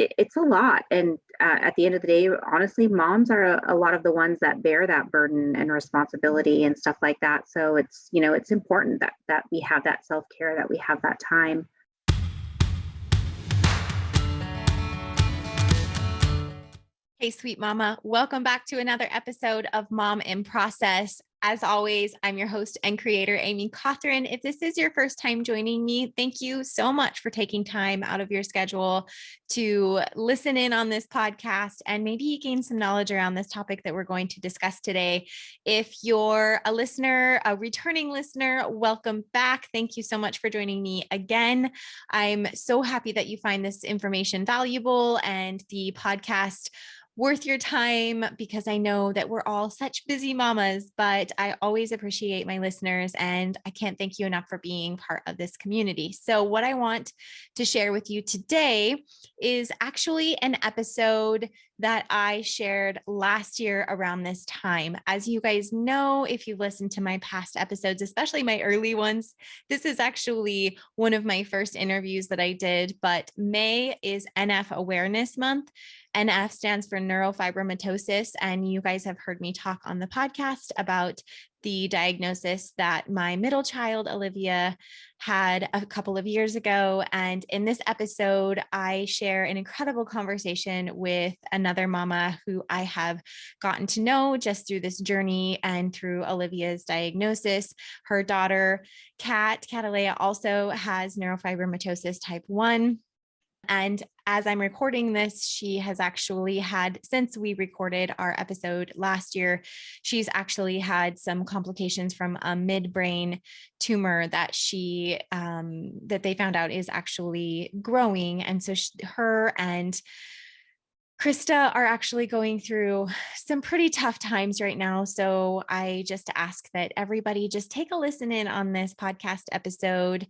it's a lot. And at the end of the day, honestly, moms are a lot of the ones that bear that burden and responsibility and stuff like that. So it's, it's important that we have that self-care, that we have that time. Hey, sweet mama. Welcome back to another episode of Mom in Process. As always, I'm your host and creator, Amy Cawthron. If this is your first time joining me, thank you so much for taking time out of your schedule to listen in on this podcast and maybe gain some knowledge around this topic that we're going to discuss today. If you're a listener, a returning listener, welcome back. Thank you so much for joining me again. I'm so happy that you find this information valuable and the podcast worth your time, because I know that we're all such busy mamas, but I always appreciate my listeners and I can't thank you enough for being part of this community. So what I want to share with you today is actually an episode that I shared last year around this time. As you guys know, if you've listened to my past episodes, especially my early ones, this is actually one of my first interviews that I did, but May is NF Awareness Month. NF stands for Neurofibromatosis, and you guys have heard me talk on the podcast about the diagnosis that my middle child, Olivia, had a couple of years ago. And in this episode, I share an incredible conversation with another mama who I have gotten to know just through this journey and through Olivia's diagnosis. Her daughter, Cataleya, also has neurofibromatosis type 1. And as I'm recording this, she has actually had, since we recorded our episode last year, she's actually had some complications from a midbrain tumor that that they found out is actually growing. And so her and Christa are actually going through some pretty tough times right now. So I just ask that everybody just take a listen in on this podcast episode,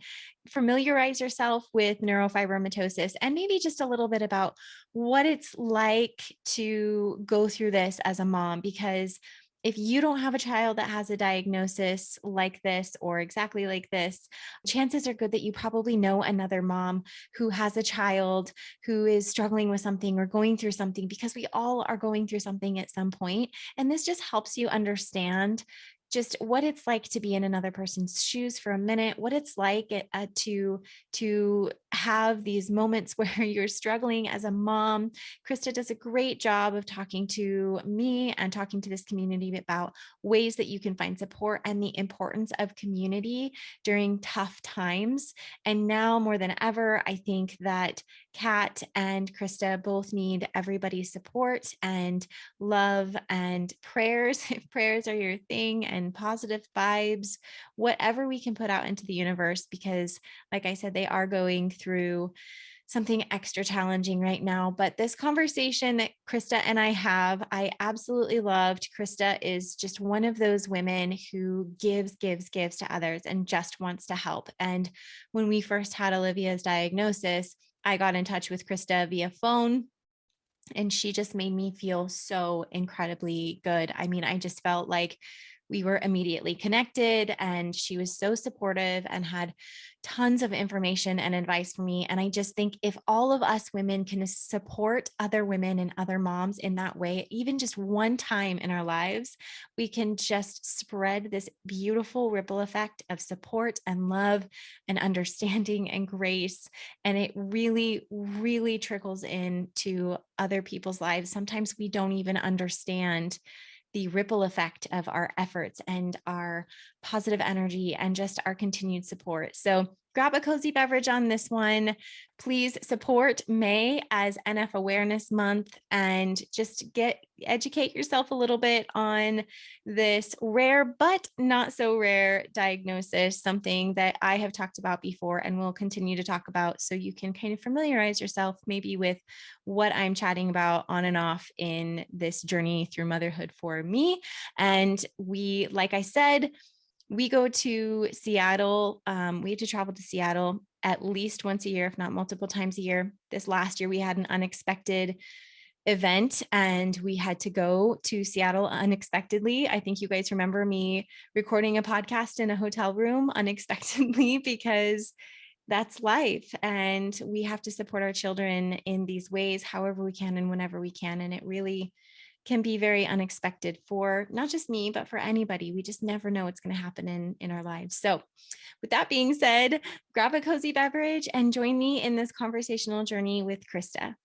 familiarize yourself with neurofibromatosis, and maybe just a little bit about what it's like to go through this as a mom, because if you don't have a child that has a diagnosis like this or exactly like this, chances are good that you probably know another mom who has a child who is struggling with something or going through something, because we all are going through something at some point. And this just helps you understand just what it's like to be in another person's shoes for a minute, what it's like to have these moments where you're struggling as a mom. Christa does a great job of talking to me and talking to this community about ways that you can find support and the importance of community during tough times. And now more than ever, I think that Kat and Christa both need everybody's support and love and prayers. If prayers are your thing, and positive vibes, whatever we can put out into the universe, because like I said, they are going through something extra challenging right now. But this conversation that Christa and I have, I absolutely loved. Christa is just one of those women who gives to others and just wants to help. And when we first had Olivia's diagnosis, I got in touch with Christa via phone, and she just made me feel so incredibly good. I mean, I just felt like we were immediately connected, and she was so supportive and had tons of information and advice for me. And I just think if all of us women can support other women and other moms in that way, even just one time in our lives, we can just spread this beautiful ripple effect of support and love and understanding and grace. And it really, really trickles into other people's lives. Sometimes we don't even understand the ripple effect of our efforts and our positive energy and just our continued support. So grab a cozy beverage on this one. Please support May as NF Awareness Month, and just educate yourself a little bit on this rare but not so rare diagnosis, something that I have talked about before and will continue to talk about, so you can kind of familiarize yourself maybe with what I'm chatting about on and off in this journey through motherhood for me. And we, like I said, we go to Seattle. We had to travel to Seattle at least once a year, if not multiple times a year. This last year, we had an unexpected event and we had to go to Seattle unexpectedly. I think you guys remember me recording a podcast in a hotel room unexpectedly, because that's life. And we have to support our children in these ways, however we can and whenever we can. And it really can be very unexpected for not just me, but for anybody. We just never know what's going to happen in our lives. So with that being said, grab a cozy beverage and join me in this conversational journey with Christa.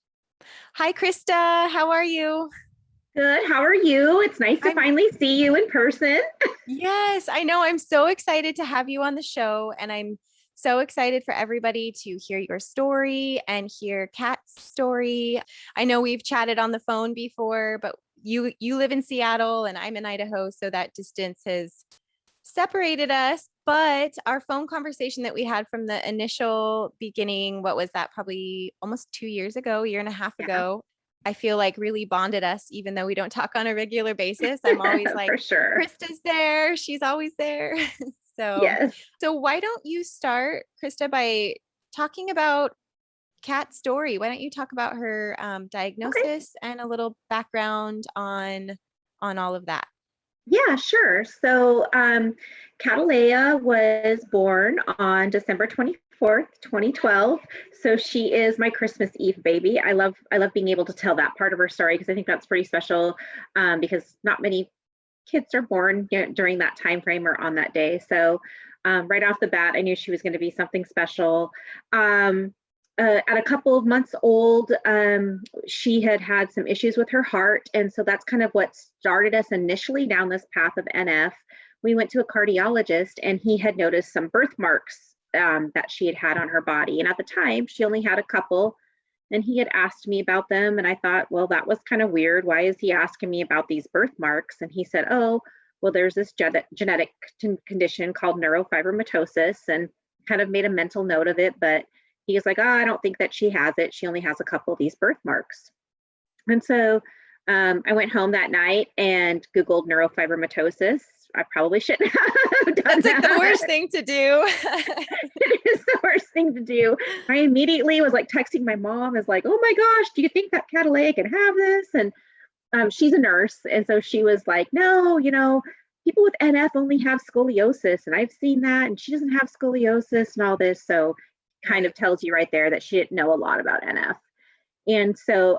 Hi, Christa. How are you? Good. How are you? It's nice to finally see you in person. Yes, I know. I'm so excited to have you on the show, and I'm so excited for everybody to hear your story and hear Kat's story. I know we've chatted on the phone before, but you live in Seattle and I'm in Idaho, so that distance has separated us. But our phone conversation that we had from the initial beginning, what was that? Probably almost 2 years ago, a year and a half ago. I feel like really bonded us, even though we don't talk on a regular basis. I'm always like, for sure. Christa's there. She's always there. Yes. So why don't you start, Christa, by talking about Kat's story? Why don't you talk about her diagnosis and a little background on all of that? Yeah, sure. So Cataleya was born on December 24th, 2012. So she is my Christmas Eve baby. I love being able to tell that part of her story because I think that's pretty special because not many kids are born during that time frame or on that day. So right off the bat, I knew she was going to be something special. At a couple of months old, she had some issues with her heart. And so that's kind of what started us initially down this path of NF. We went to a cardiologist and he had noticed some birthmarks that she had on her body. And at the time, she only had a couple. And he had asked me about them. And I thought, well, that was kind of weird. Why is he asking me about these birthmarks? And he said, oh, well, there's this genetic condition called neurofibromatosis, and kind of made a mental note of it. But he was like, oh, I don't think that she has it. She only has a couple of these birthmarks. And so I went home that night and Googled neurofibromatosis. I probably shouldn't have done that. That's like the worst thing to do. It is the worst thing to do. I immediately was like texting my mom, is like, oh my gosh, do you think that Cataleya can have this? And she's a nurse. And so she was like, no, people with NF only have scoliosis. And I've seen that. And she doesn't have scoliosis and all this. So kind of tells you right there that she didn't know a lot about NF. And so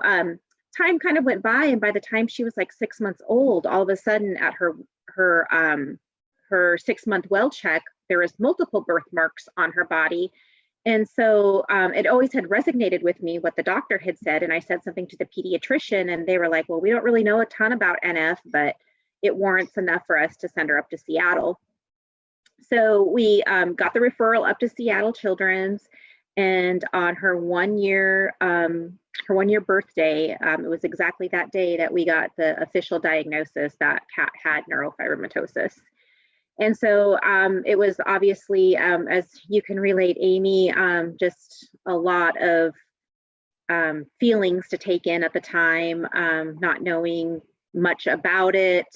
time kind of went by, and by the time she was like 6 months old, all of a sudden at her 6-month well check, there was multiple birthmarks on her body. And so it always had resonated with me what the doctor had said. And I said something to the pediatrician and they were like, well, we don't really know a ton about NF, but it warrants enough for us to send her up to Seattle. So we got the referral up to Seattle Children's, and on her 1 year birthday, it was exactly that day that we got the official diagnosis that Kat had neurofibromatosis. And so it was obviously, as you can relate, Amy, just a lot of feelings to take in at the time, not knowing much about it.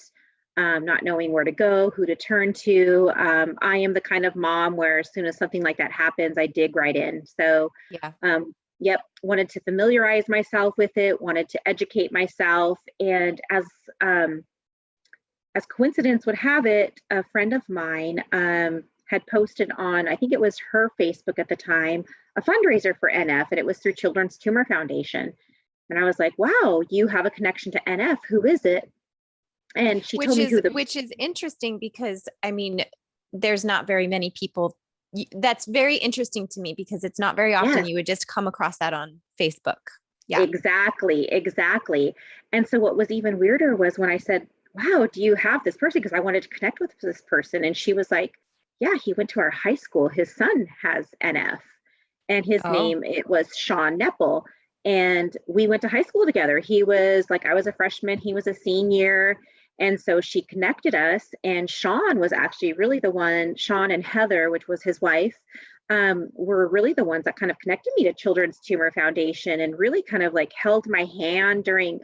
Not knowing where to go, who to turn to. I am the kind of mom where as soon as something like that happens, I dig right in. So, wanted to familiarize myself with it, wanted to educate myself. And as coincidence would have it, a friend of mine had posted on, I think it was her Facebook at the time, a fundraiser for NF, and it was through Children's Tumor Foundation. And I was like, wow, you have a connection to NF. Who is it? And she told me which is interesting because I mean, there's not very many people. That's very interesting to me because it's not very often you would just come across that on Facebook. Yeah, exactly. And so what was even weirder was when I said, wow, do you have this person? Because I wanted to connect with this person. And she was like, yeah, he went to our high school. His son has NF. And his name, it was Sean Nepple. And we went to high school together. He was like, I was a freshman, he was a senior. And so she connected us, and Sean was actually really the one, Sean and Heather, which was his wife, were really the ones that kind of connected me to Children's Tumor Foundation and really kind of like held my hand during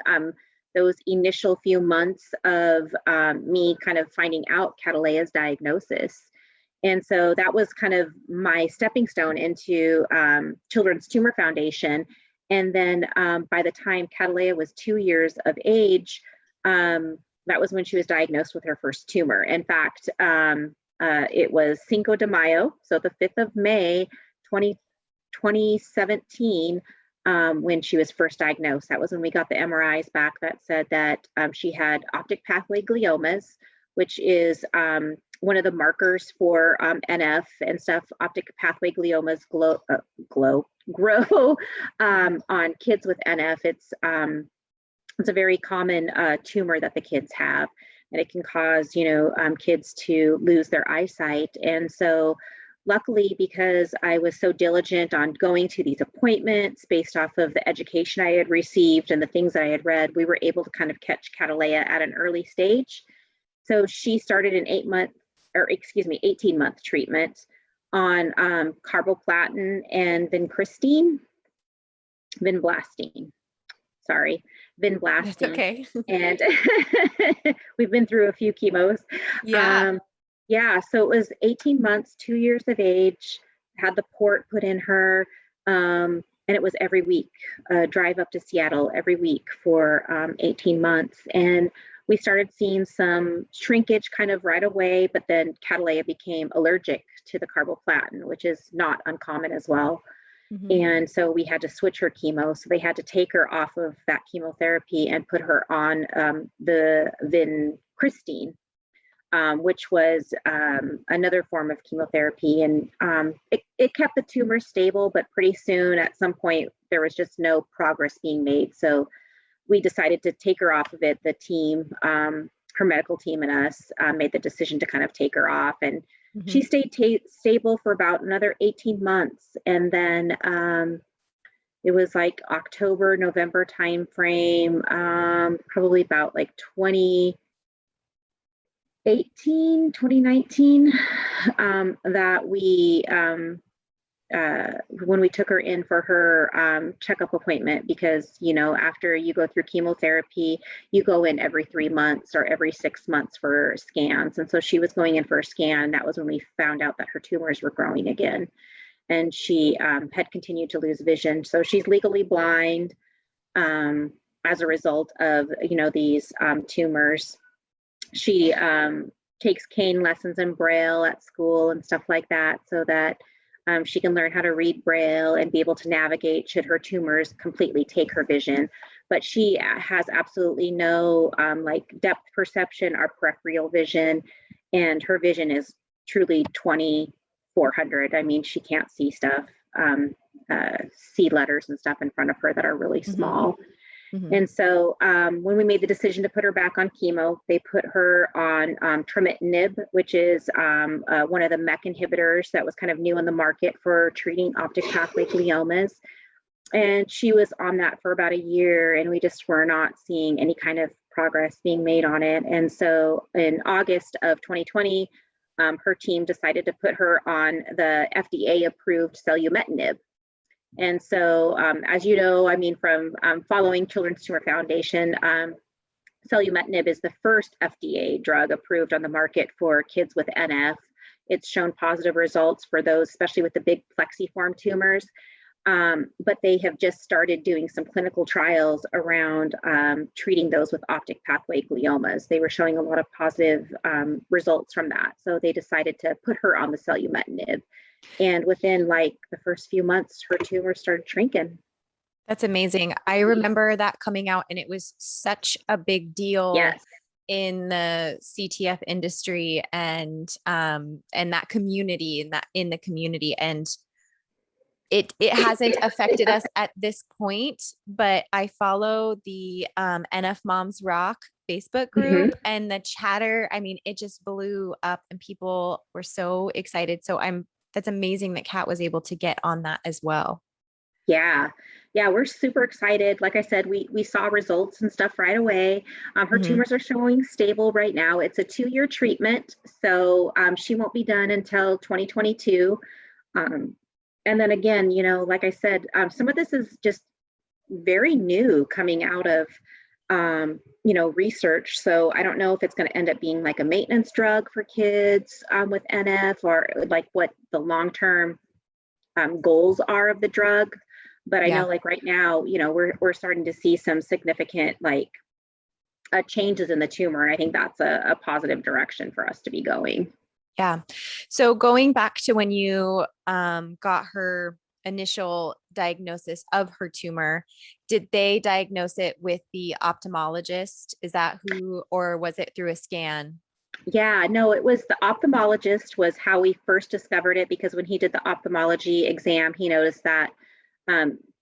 those initial few months of me kind of finding out Cataleya's diagnosis. And so that was kind of my stepping stone into Children's Tumor Foundation. And then by the time Cataleya was 2 years of age, that was when she was diagnosed with her first tumor. In fact, it was Cinco de Mayo, so the 5th of May, 2017, when she was first diagnosed. That was when we got the MRIs back that said that she had optic pathway gliomas, which is one of the markers for NF and stuff. Optic pathway gliomas grow on kids with NF. It's a very common tumor that the kids have, and it can cause, kids to lose their eyesight. And so luckily, because I was so diligent on going to these appointments based off of the education I had received and the things that I had read, we were able to kind of catch Cataleya at an early stage. So she started an 18-month treatment on carboplatin and vinblastine. That's okay. And we've been through a few chemos. So it was 18 months, 2 years of age, had the port put in her, and it was every week, drive up to Seattle every week for 18 months. And we started seeing some shrinkage kind of right away, but then Cataleya became allergic to the carboplatin, which is not uncommon as well. Mm-hmm. And so we had to switch her chemo. So they had to take her off of that chemotherapy and put her on the vincristine, which was another form of chemotherapy. And it kept the tumor stable, but pretty soon at some point, there was just no progress being made. So we decided to take her off of it. The team, her medical team and us made the decision to kind of take her off. And mm-hmm. she stayed stable for about another 18 months. And then it was like October, November timeframe, probably about like 2019, that we, when we took her in for her checkup appointment, because, after you go through chemotherapy, you go in every 3 months or every 6 months for scans. And so she was going in for a scan. That was when we found out that her tumors were growing again. And she had continued to lose vision. So she's legally blind as a result of, these tumors. She takes cane lessons in Braille at school and stuff like that, so that she can learn how to read Braille and be able to navigate should her tumors completely take her vision. But she has absolutely no depth perception or peripheral vision, and her vision is truly 2400. I mean, she can't see stuff, see letters and stuff in front of her that are really small. Mm-hmm. And so when we made the decision to put her back on chemo, they put her on trametinib, which is one of the MEK inhibitors that was kind of new on the market for treating optic pathway gliomas. And she was on that for about a year, and we just were not seeing any kind of progress being made on it. And so in August of 2020, her team decided to put her on the FDA-approved Cellumet. And so, as you know, I mean, from following Children's Tumor Foundation, Cellumet is the first FDA drug approved on the market for kids with NF. It's shown positive results for those, especially with the big plexiform tumors. But they have just started doing some clinical trials around treating those with optic pathway gliomas. They were showing a lot of positive results from that. So they decided to put her on the Cellumet. And within like the first few months, her tumor started shrinking. That's amazing. I remember that coming out, and it was such a big deal. Yes. In the CTF industry and that community, in the community. And it hasn't affected us at this point, but I follow the NF Moms Rock Facebook group, mm-hmm. and the chatter, I mean, it just blew up and people were so excited. So that's amazing that Kat was able to get on that as well. Yeah, we're super excited. Like I said, we saw results and stuff right away. Her mm-hmm. tumors are showing stable right now. It's a 2-year treatment, so she won't be done until 2022. And then again, like I said, some of this is just very new coming out of research. So I don't know if it's going to end up being like a maintenance drug for kids with NF, or like what the long-term goals are of the drug. But I know like right now, we're starting to see some significant changes in the tumor. And I think that's a positive direction for us to be going. Yeah. So going back to when you got her initial diagnosis of her tumor, did they diagnose it with the ophthalmologist? Is that who, or was it through a scan? Yeah, no, it was the ophthalmologist was how we first discovered it, because when he did the ophthalmology exam, he noticed that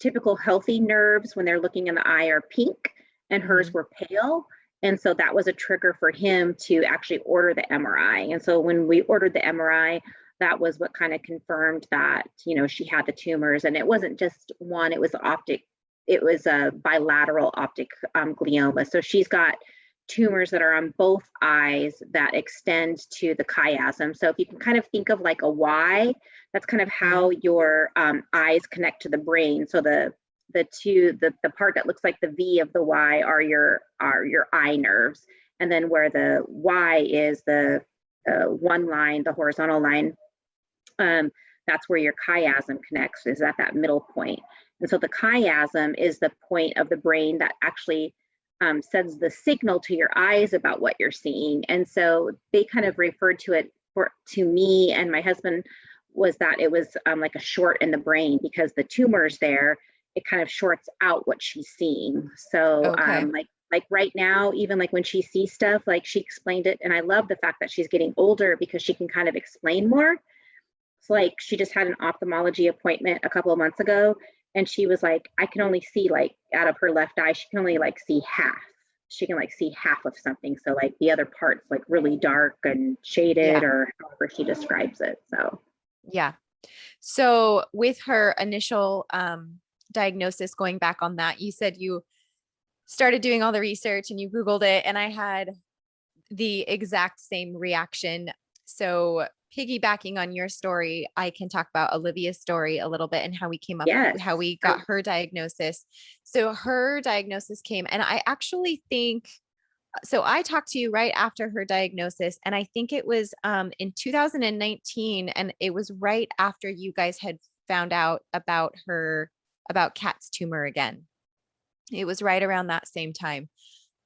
typical healthy nerves, when they're looking in the eye, are pink and hers were pale. And so that was a trigger for him to actually order the MRI. And so when we ordered the MRI, that was what kind of confirmed that, she had the tumors. And it wasn't just one, it was a bilateral optic glioma. So she's got tumors that are on both eyes that extend to the chiasm. So if you can kind of think of like a Y, that's kind of how your eyes connect to the brain. So the part that looks like the V of the Y are your eye nerves, and then where the Y is the one line, the horizontal line, that's where your chiasm connects, is at that middle point. And so the chiasm is the point of the brain that actually sends the signal to your eyes about what you're seeing. And so they kind of referred to it to me and my husband, was that it was like a short in the brain, because the tumor's there, it kind of shorts out what she's seeing. So like right now, even like when she sees stuff, like she explained it. And I love the fact that she's getting older because she can kind of explain more. So like she just had an ophthalmology appointment a couple of months ago, and she was like, I can only see, like, out of her left eye, she can only like see half. She can like see half of something. So like the other part's like really dark and shaded, or however she describes it. So yeah. So with her initial diagnosis, going back on that, you said you started doing all the research and you Googled it, and I had the exact same reaction. So piggybacking on your story, I can talk about Olivia's story a little bit and how we came up, how we got her diagnosis. So her diagnosis came, and I actually think, so I talked to you right after her diagnosis, and I think it was in 2019, and it was right after you guys had found out about Kat's tumor again. It was right around that same time,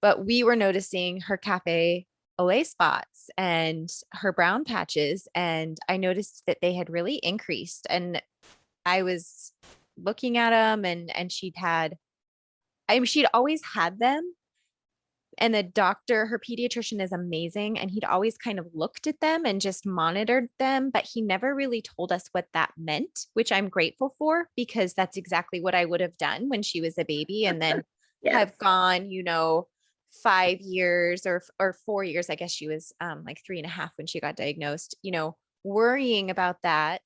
but we were noticing her cafe LA spots and her brown patches. And I noticed that they had really increased, and I was looking at them, and she'd always had them. And the doctor, her pediatrician, is amazing. And he'd always kind of looked at them and just monitored them, but he never really told us what that meant, which I'm grateful for, because that's exactly what I would have done when she was a baby. And then have gone, 5 years or 4 years. I guess she was like 3.5 when she got diagnosed, worrying about that.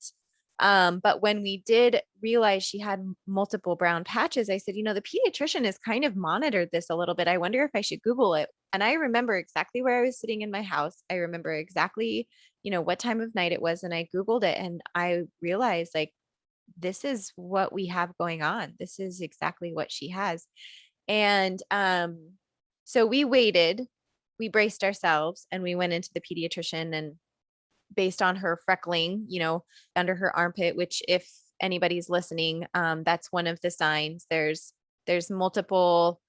But when we did realize she had multiple brown patches, I said, the pediatrician has kind of monitored this a little bit. I wonder if I should Google it. And I remember exactly where I was sitting in my house. I remember exactly, what time of night it was. And I Googled it, and I realized, like, this is what we have going on. This is exactly what she has. And so we waited, we braced ourselves, and we went into the pediatrician, and based on her freckling, under her armpit, which if anybody's listening, that's one of the signs. There's multiple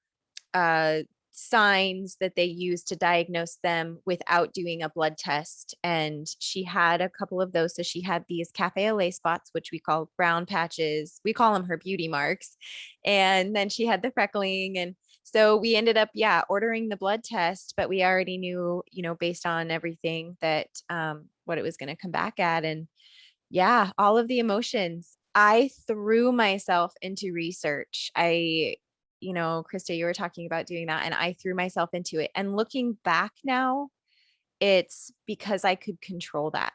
signs that they use to diagnose them without doing a blood test. And she had a couple of those. So she had these cafe au lait spots, which we call brown patches. We call them her beauty marks. And then she had the freckling. And so we ended up, ordering the blood test, but we already knew, based on everything, that what it was going to come back at. And all of the emotions. I threw myself into research. Christa, you were talking about doing that, and I threw myself into it. And looking back now, it's because I could control that.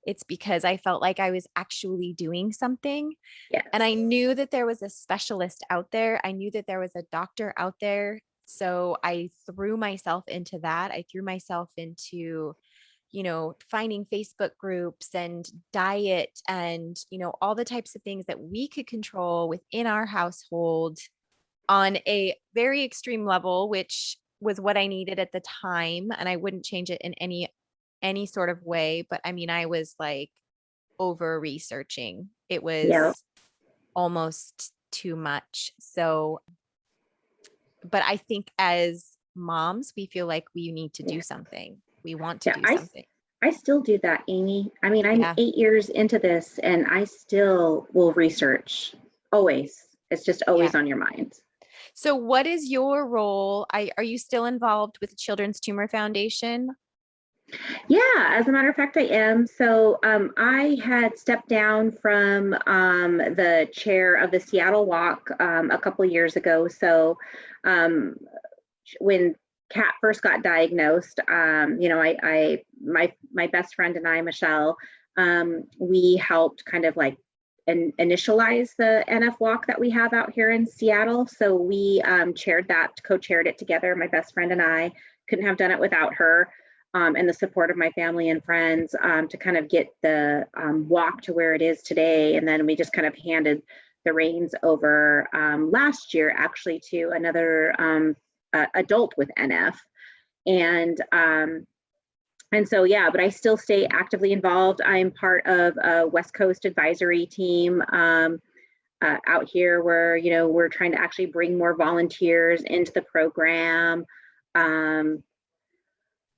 It's because I felt like I was actually doing something. Yes. And I knew that there was a specialist out there. I knew that there was a doctor out there. So I threw myself into that. I threw myself into, finding Facebook groups and diet and, all the types of things that we could control within our household on a very extreme level, which was what I needed at the time. And I wouldn't change it in any sort of way. But I mean, I was like over researching. It was almost too much. So, but I think as moms, we feel like we need to do something. We want to do something. I still do that, Amy. I mean, I'm Yeah. 8 years into this and I still will research always. It's just Yeah. always on your mind. So what is your role? Are you still involved with the Children's Tumor Foundation? Yeah, as a matter of fact, I am. So I had stepped down from the chair of the Seattle Walk a couple of years ago. So um, when Kat first got diagnosed, my best friend and I, Michelle, we helped kind of like initialize the NF walk that we have out here in Seattle. So we co-chaired it together. My best friend and I couldn't have done it without her. And the support of my family and friends to kind of get the walk to where it is today. And then we just kind of handed the reins over last year, actually, to another adult with NF. And so, yeah, but I still stay actively involved. I'm part of a West Coast advisory team out here where, we're trying to actually bring more volunteers into the program.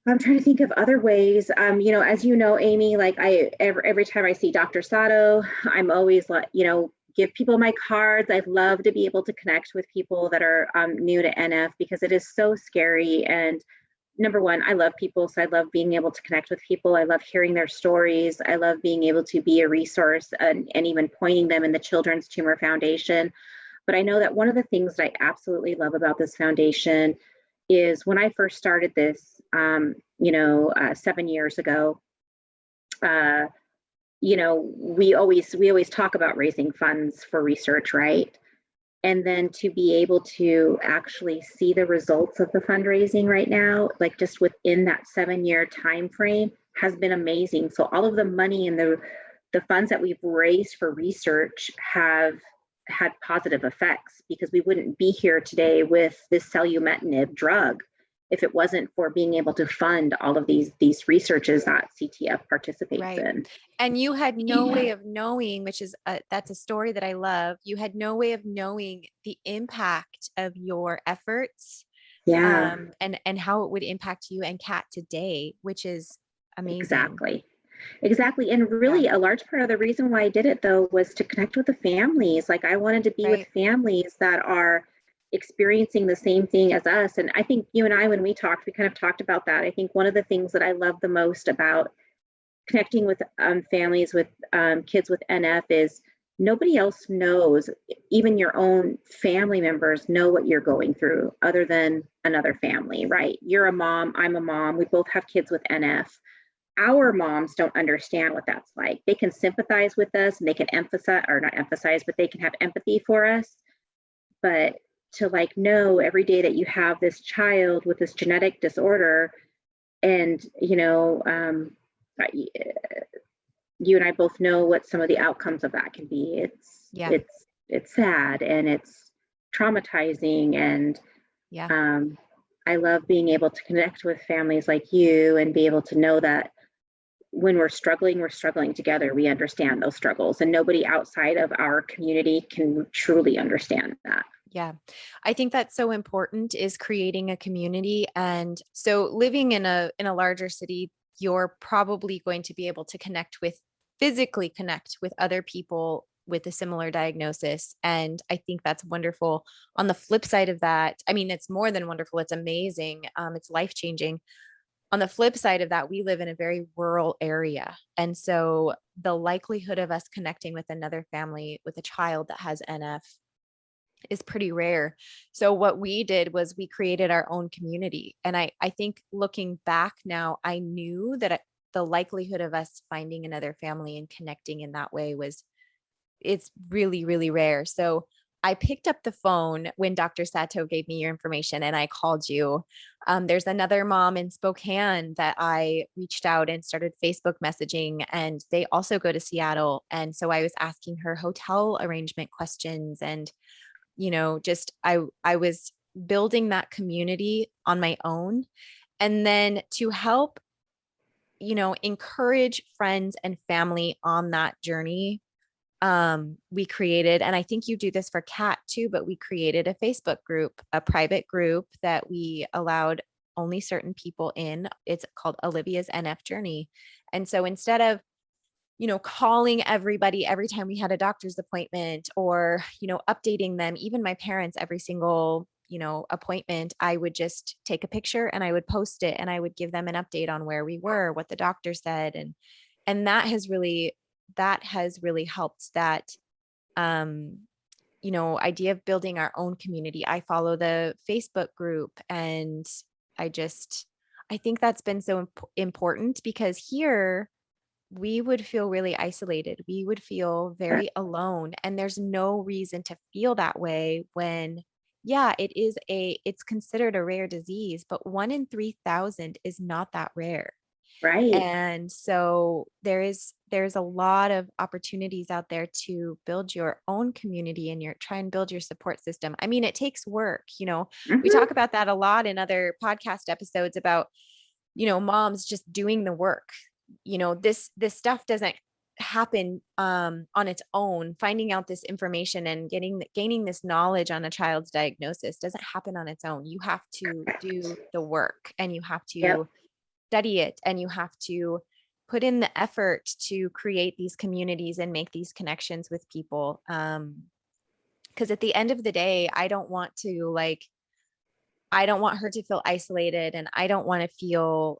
I'm trying to think of other ways. As you know, Amy, like every time I see Dr. Sato, I'm always like, give people my cards. I'd love to be able to connect with people that are new to NF because it is so scary. And number one, I love people. So I love being able to connect with people. I love hearing their stories. I love being able to be a resource and even pointing them in the Children's Tumor Foundation. But I know that one of the things that I absolutely love about this foundation is when I first started this, 7 years ago, we always talk about raising funds for research, right? And then to be able to actually see the results of the fundraising right now, like just within that 7-year time frame, has been amazing. So all of the money and the funds that we've raised for research have had positive effects because we wouldn't be here today with this cellumetinib drug if it wasn't for being able to fund all of these researches that CTF participates in. And you had no way of knowing, which is that's a story that I love. You had no way of knowing the impact of your efforts, Yeah, and how it would impact you and Kat today, which is amazing. exactly. And Yeah. really a large part of the reason why I did it though was to connect with the families. Like I wanted to be with Right. families that are experiencing the same thing as us. And I think you and I, when we talked, we kind of talked about that. I think one of the things that I love the most about connecting with families with kids with NF is nobody else knows, even your own family members know what you're going through other than another family, right? You're a mom, I'm a mom, we both have kids with NF. Our moms don't understand what that's like. They can sympathize with us and they can emphasize, or not emphasize, but they can have empathy for us. But to like know every day that you have this child with this genetic disorder and, you and I both know what some of the outcomes of that can be. Yeah. It's sad and it's traumatizing. And Yeah. I love being able to connect with families like you and be able to know that when we're struggling together. We understand those struggles, and nobody outside of our community can truly understand that. Yeah. I think that's so important, is creating a community. And so living in a larger city, you're probably going to be able to physically connect with other people with a similar diagnosis. And I think that's wonderful. On the flip side of that, I mean, it's more than wonderful. It's amazing. It's life-changing. On the flip side of that, we live in a very rural area. And so the likelihood of us connecting with another family with a child that has NF is pretty rare. So what we did was we created our own community. And I think looking back now, I knew that the likelihood of us finding another family and connecting in that way it's really, really rare. So I picked up the phone when Dr. Sato gave me your information and I called you. There's another mom in Spokane that I reached out and started Facebook messaging, and they also go to Seattle. And so I was asking her hotel arrangement questions, and just I was building that community on my own. And then to help, encourage friends and family on that journey, we created, and I think you do this for Kat too, but we created a Facebook group, a private group that we allowed only certain people in. It's called Olivia's NF journey. And so instead of, calling everybody every time we had a doctor's appointment, or, updating them, even my parents, every single, appointment, I would just take a picture and I would post it, and I would give them an update on where we were, what the doctor said. And that has really helped that, idea of building our own community. I follow the Facebook group, and I think that's been so important, because here we would feel really isolated. We would feel very alone. And there's no reason to feel that way when, yeah, it's considered a rare disease, but 1 in 3,000 is not that rare. Right. And so there's a lot of opportunities out there to build your own community and try and build your support system. I mean, it takes work, we talk about that a lot in other podcast episodes about, moms just doing the work. This stuff doesn't happen on its own. Finding out this information and gaining this knowledge on a child's diagnosis doesn't happen on its own. You have to do the work, and you have to study it, and you have to put in the effort to create these communities and make these connections with people. Because at the end of the day, I don't want her to feel isolated, and I don't want to feel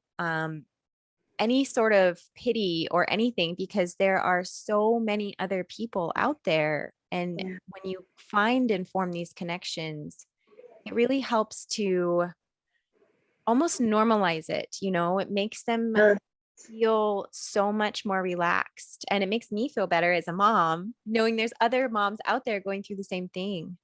any sort of pity or anything, because there are so many other people out there. And when you find and form these connections, it really helps to almost normalize it. It makes them feel so much more relaxed, and it makes me feel better as a mom, knowing there's other moms out there going through the same thing.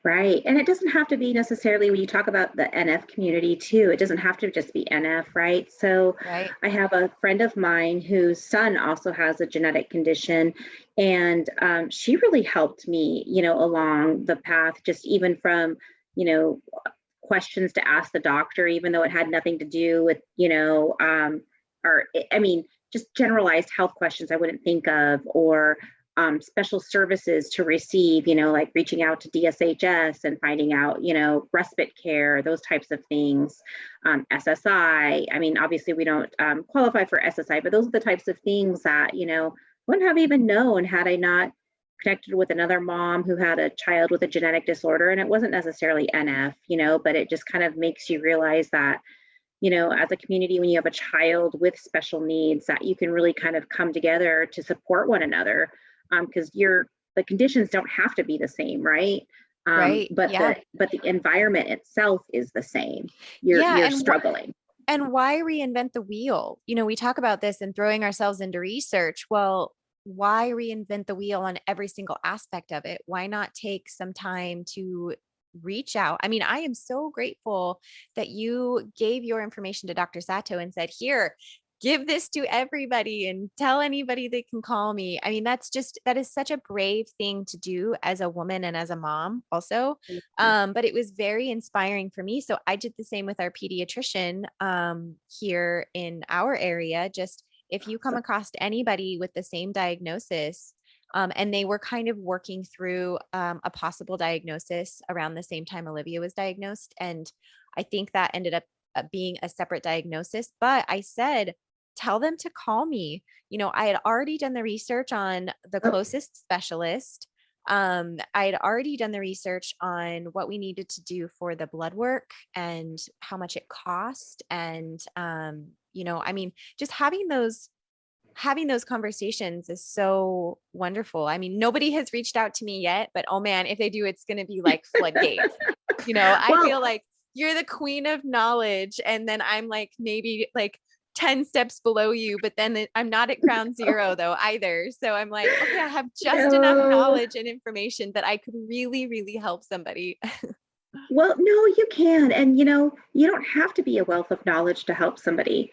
Right. And it doesn't have to be necessarily, when you talk about the NF community too, it doesn't have to just be NF, right? So I have a friend of mine whose son also has a genetic condition, and she really helped me, along the path, just even from, questions to ask the doctor, even though it had nothing to do with, just generalized health questions I wouldn't think of, or special services to receive, like reaching out to DSHS and finding out, respite care, those types of things. SSI, obviously we don't qualify for SSI, but those are the types of things that, wouldn't have even known had I not connected with another mom who had a child with a genetic disorder. And it wasn't necessarily NF, but it just kind of makes you realize that, as a community, when you have a child with special needs, that you can really kind of come together to support one another. Because the conditions don't have to be the same, right? But the environment itself is the same. You're struggling. And why reinvent the wheel? We talk about this and throwing ourselves into research. Well, why reinvent the wheel on every single aspect of it? Why not take some time to reach out? I am so grateful that you gave your information to Dr. Sato and said, here, give this to everybody and tell anybody they can call me. That is such a brave thing to do as a woman and as a mom also. But it was very inspiring for me. So I did the same with our pediatrician here in our area. Just if you come across anybody with the same diagnosis, and they were kind of working through a possible diagnosis around the same time Olivia was diagnosed. And I think that ended up being a separate diagnosis. But I said, tell them to call me. I had already done the research on the closest specialist. I had already done the research on what we needed to do for the blood work and how much it cost. And, just having those conversations is so wonderful. Nobody has reached out to me yet, but oh man, if they do, it's going to be like floodgates. I feel like you're the queen of knowledge. And then I'm like, maybe like 10 steps below you, but then I'm not at ground zero though either. So I'm like, okay, I have just enough knowledge and information that I could really, really help somebody. Well, no, you can. And, you don't have to be a wealth of knowledge to help somebody.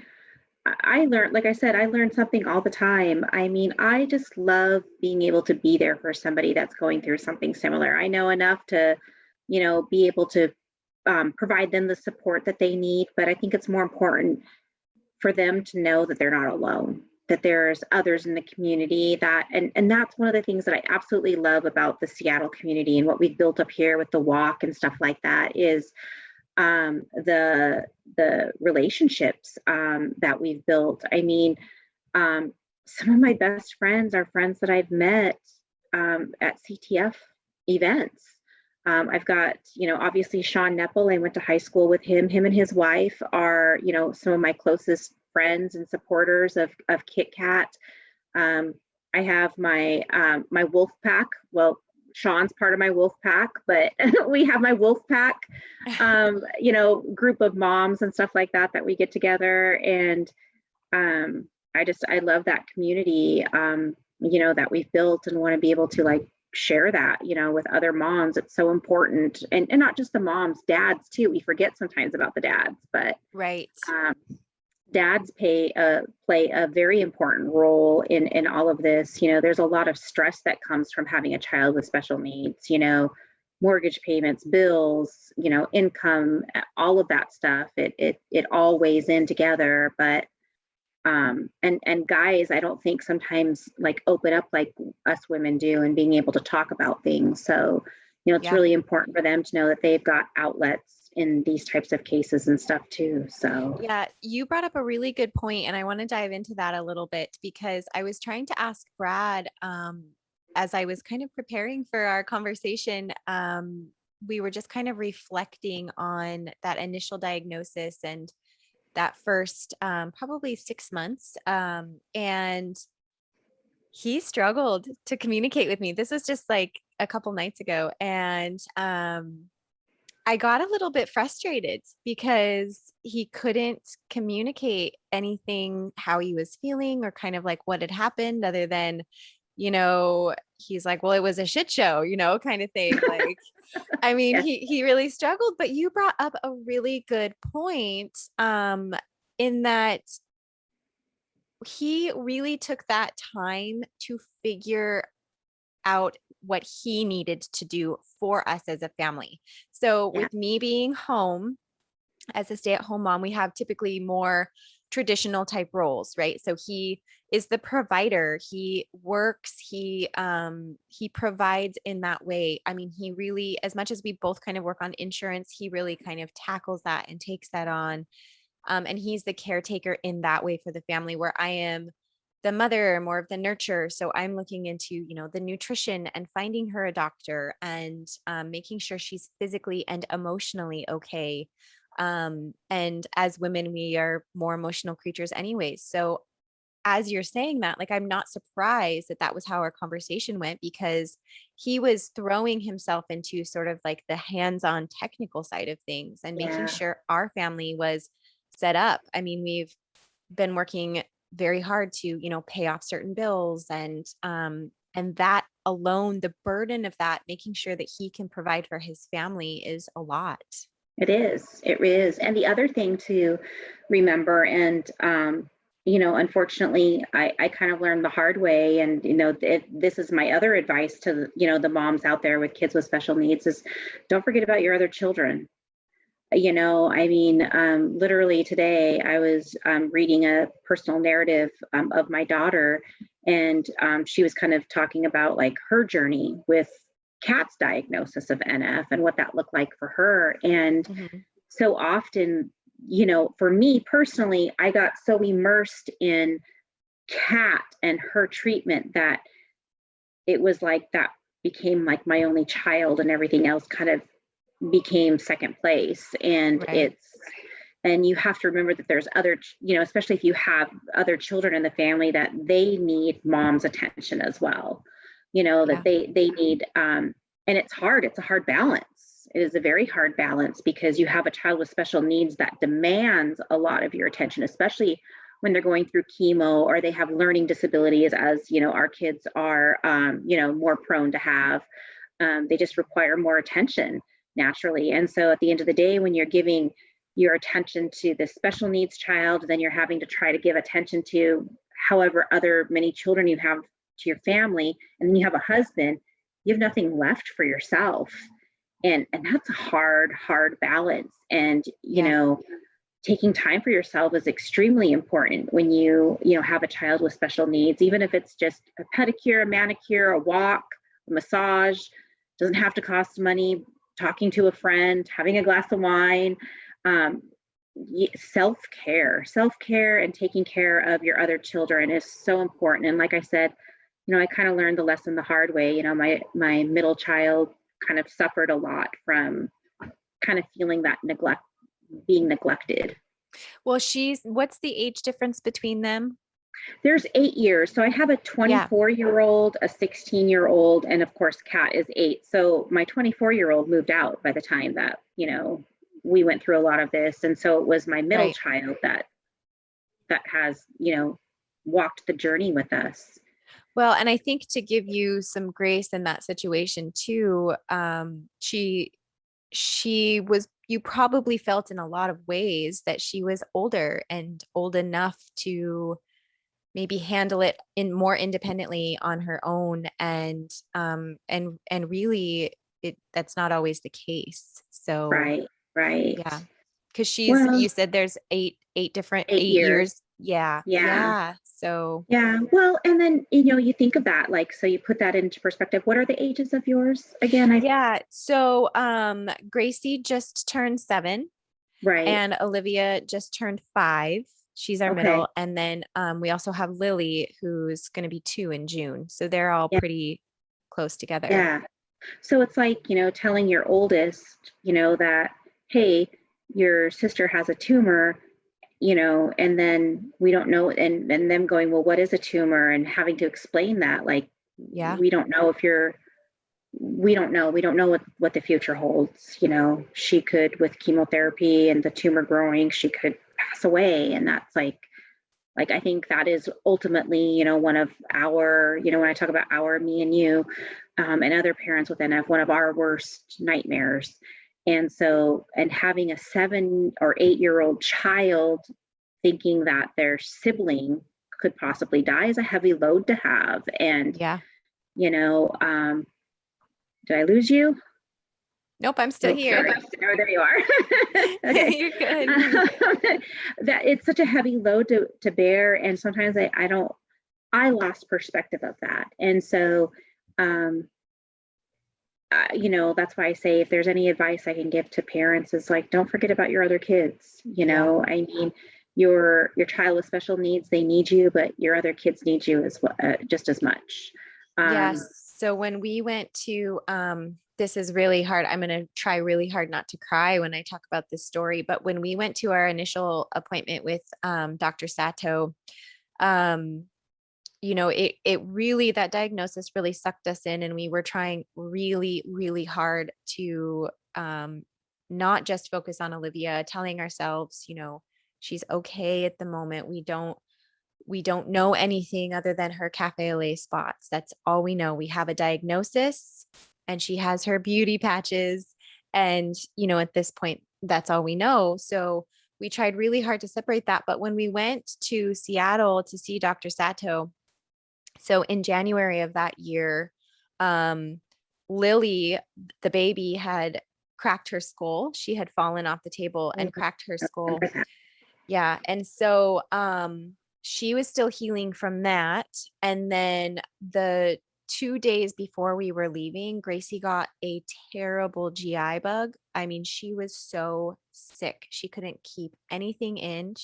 I learned, like I said, I learn something all the time. I just love being able to be there for somebody that's going through something similar. I know enough to, be able to provide them the support that they need, but I think it's more important for them to know that they're not alone, that there's others in the community and that's one of the things that I absolutely love about the Seattle community and what we've built up here with the walk and stuff like that is the relationships that we've built. I mean, some of my best friends are friends that I've met at CTF events. I've got, obviously Sean Nepple. I went to high school with him. Him and his wife are, some of my closest friends and supporters of Kit Kat. I have my my wolf pack. Well, Sean's part of my wolf pack, but we have my wolf pack, group of moms and stuff like that we get together. And I love that community, that we've built, and want to be able to like share that, with other moms. It's so important. And not just the moms, dads too. We forget sometimes about the dads, but right. Dads play a very important role in all of this. There's a lot of stress that comes from having a child with special needs, mortgage payments, bills, income, all of that stuff. It all weighs in together. But and guys, I don't think sometimes like open up like us women do, and being able to talk about things. So, it's really important for them to know that they've got outlets in these types of cases and stuff too. So yeah, you brought up a really good point, and I want to dive into that a little bit, because I was trying to ask Brad, as I was kind of preparing for our conversation. We were just kind of reflecting on that initial diagnosis and that first probably 6 months. And he struggled to communicate with me. This was just like a couple nights ago. And I got a little bit frustrated because he couldn't communicate anything, how he was feeling or kind of like what had happened, other than, he's like, well, it was a shit show, kind of thing. Like, I mean, yes. he really struggled, but you brought up a really good point, in that he really took that time to figure out what he needed to do for us as a family. So with me being home as a stay-at-home mom, we have typically more traditional type roles, right? So he is the provider, he works, he provides in that way. I mean, he really, as much as we both kind of work on insurance, he really kind of tackles that and takes that on. And he's the caretaker in that way for the family, where I am the mother, more of the nurture. So I'm looking into, the nutrition and finding her a doctor, and making sure she's physically and emotionally okay. And as women, we are more emotional creatures anyways. So as you're saying that, like, I'm not surprised that that was how our conversation went, because he was throwing himself into sort of like the hands-on technical side of things and making sure our family was set up. I mean, we've been working very hard to, pay off certain bills, and that alone, the burden of that, making sure that he can provide for his family, is a lot. It is. And the other thing to remember, and unfortunately, I kind of learned the hard way, and this is my other advice to the moms out there with kids with special needs, is don't forget about your other children. I mean, literally today I was reading a personal narrative of my daughter, and she was kind of talking about like her journey with Kat's diagnosis of NF and what that looked like for her. And so often, for me personally, I got so immersed in Kat and her treatment that it was like that became like my only child, and everything else kind of became second place. And and you have to remember that there's other, especially if you have other children in the family, that they need mom's attention as well, that they need, and it's hard. It's a hard balance. It is a very hard balance, because you have a child with special needs that demands a lot of your attention, especially when they're going through chemo, or they have learning disabilities, as our kids are, more prone to have. They just require more attention naturally. And so at the end of the day, when you're giving your attention to the special needs child, then you're having to try to give attention to however other many children you have to your family, and then you have a husband, you have nothing left for yourself. And that's a hard balance. And taking time for yourself is extremely important when you have a child with special needs, even if it's just a pedicure, a manicure, a walk, a massage. Doesn't have to cost money. talking to a friend, having a glass of wine, self-care and taking care of your other children is so important. And like I said, I kind of learned the lesson the hard way. My middle child kind of suffered a lot from kind of feeling that being neglected. Well, what's the age difference between them? There's 8 years. So I have a 24-year-old, a 16-year-old, and of course, Kat is 8. So my 24-year-old moved out by the time that, we went through a lot of this. And so it was my middle child that has, walked the journey with us. Well, and I think to give you some grace in that situation too, you probably felt in a lot of ways that she was older and old enough to maybe handle it more independently on her own. And really that's not always the case. So right. Yeah. Cause you said there's eight different 8 years. Yeah. So yeah. Well, and then, you think of that, like, so you put that into perspective. What are the ages of yours again? So, Gracie just turned 7. Right. And Olivia just turned 5. She's our middle. And then, we also have Lily, who's going to be 2 in June. So they're all pretty close together. Yeah. So it's like, telling your oldest, that, hey, your sister has a tumor, and then we don't know, and them going, well, what is a tumor? And having to explain that, like, we don't know we don't know what the future holds. She could, with chemotherapy and the tumor growing, she could pass away. And that's like, I think that is ultimately, one of our, when I talk about me and you, and other parents with NF, one of our worst nightmares. And so, and having a 7 or 8-year-old child thinking that their sibling could possibly die is a heavy load to have. And, did I lose you? Nope, I'm still here. Oh, there you are. Okay. You're good. That it's such a heavy load to bear. And sometimes I lost perspective of that. And so, that's why I say, if there's any advice I can give to parents, is like, don't forget about your other kids. I mean, your child with special needs, they need you, but your other kids need you as well, just as much. Yes. So when we went to, this is really hard. I'm going to try really hard not to cry when I talk about this story, but when we went to our initial appointment with, Dr. Sato, it really, that diagnosis really sucked us in, and we were trying really, really hard to, not just focus on Olivia, telling ourselves, she's okay at the moment. We don't know anything other than her cafe au lait spots. That's all we know. We have a diagnosis and she has her beauty patches. And, at this point, that's all we know. So we tried really hard to separate that. But when we went to Seattle to see Dr. Sato, so in January of that year, Lily, the baby, had cracked her skull. She had fallen off the table and cracked her skull. Yeah. And so, she was still healing from that. And then the 2 days before we were leaving, Gracie got a terrible GI bug. I mean, she was so sick. She couldn't keep anything in.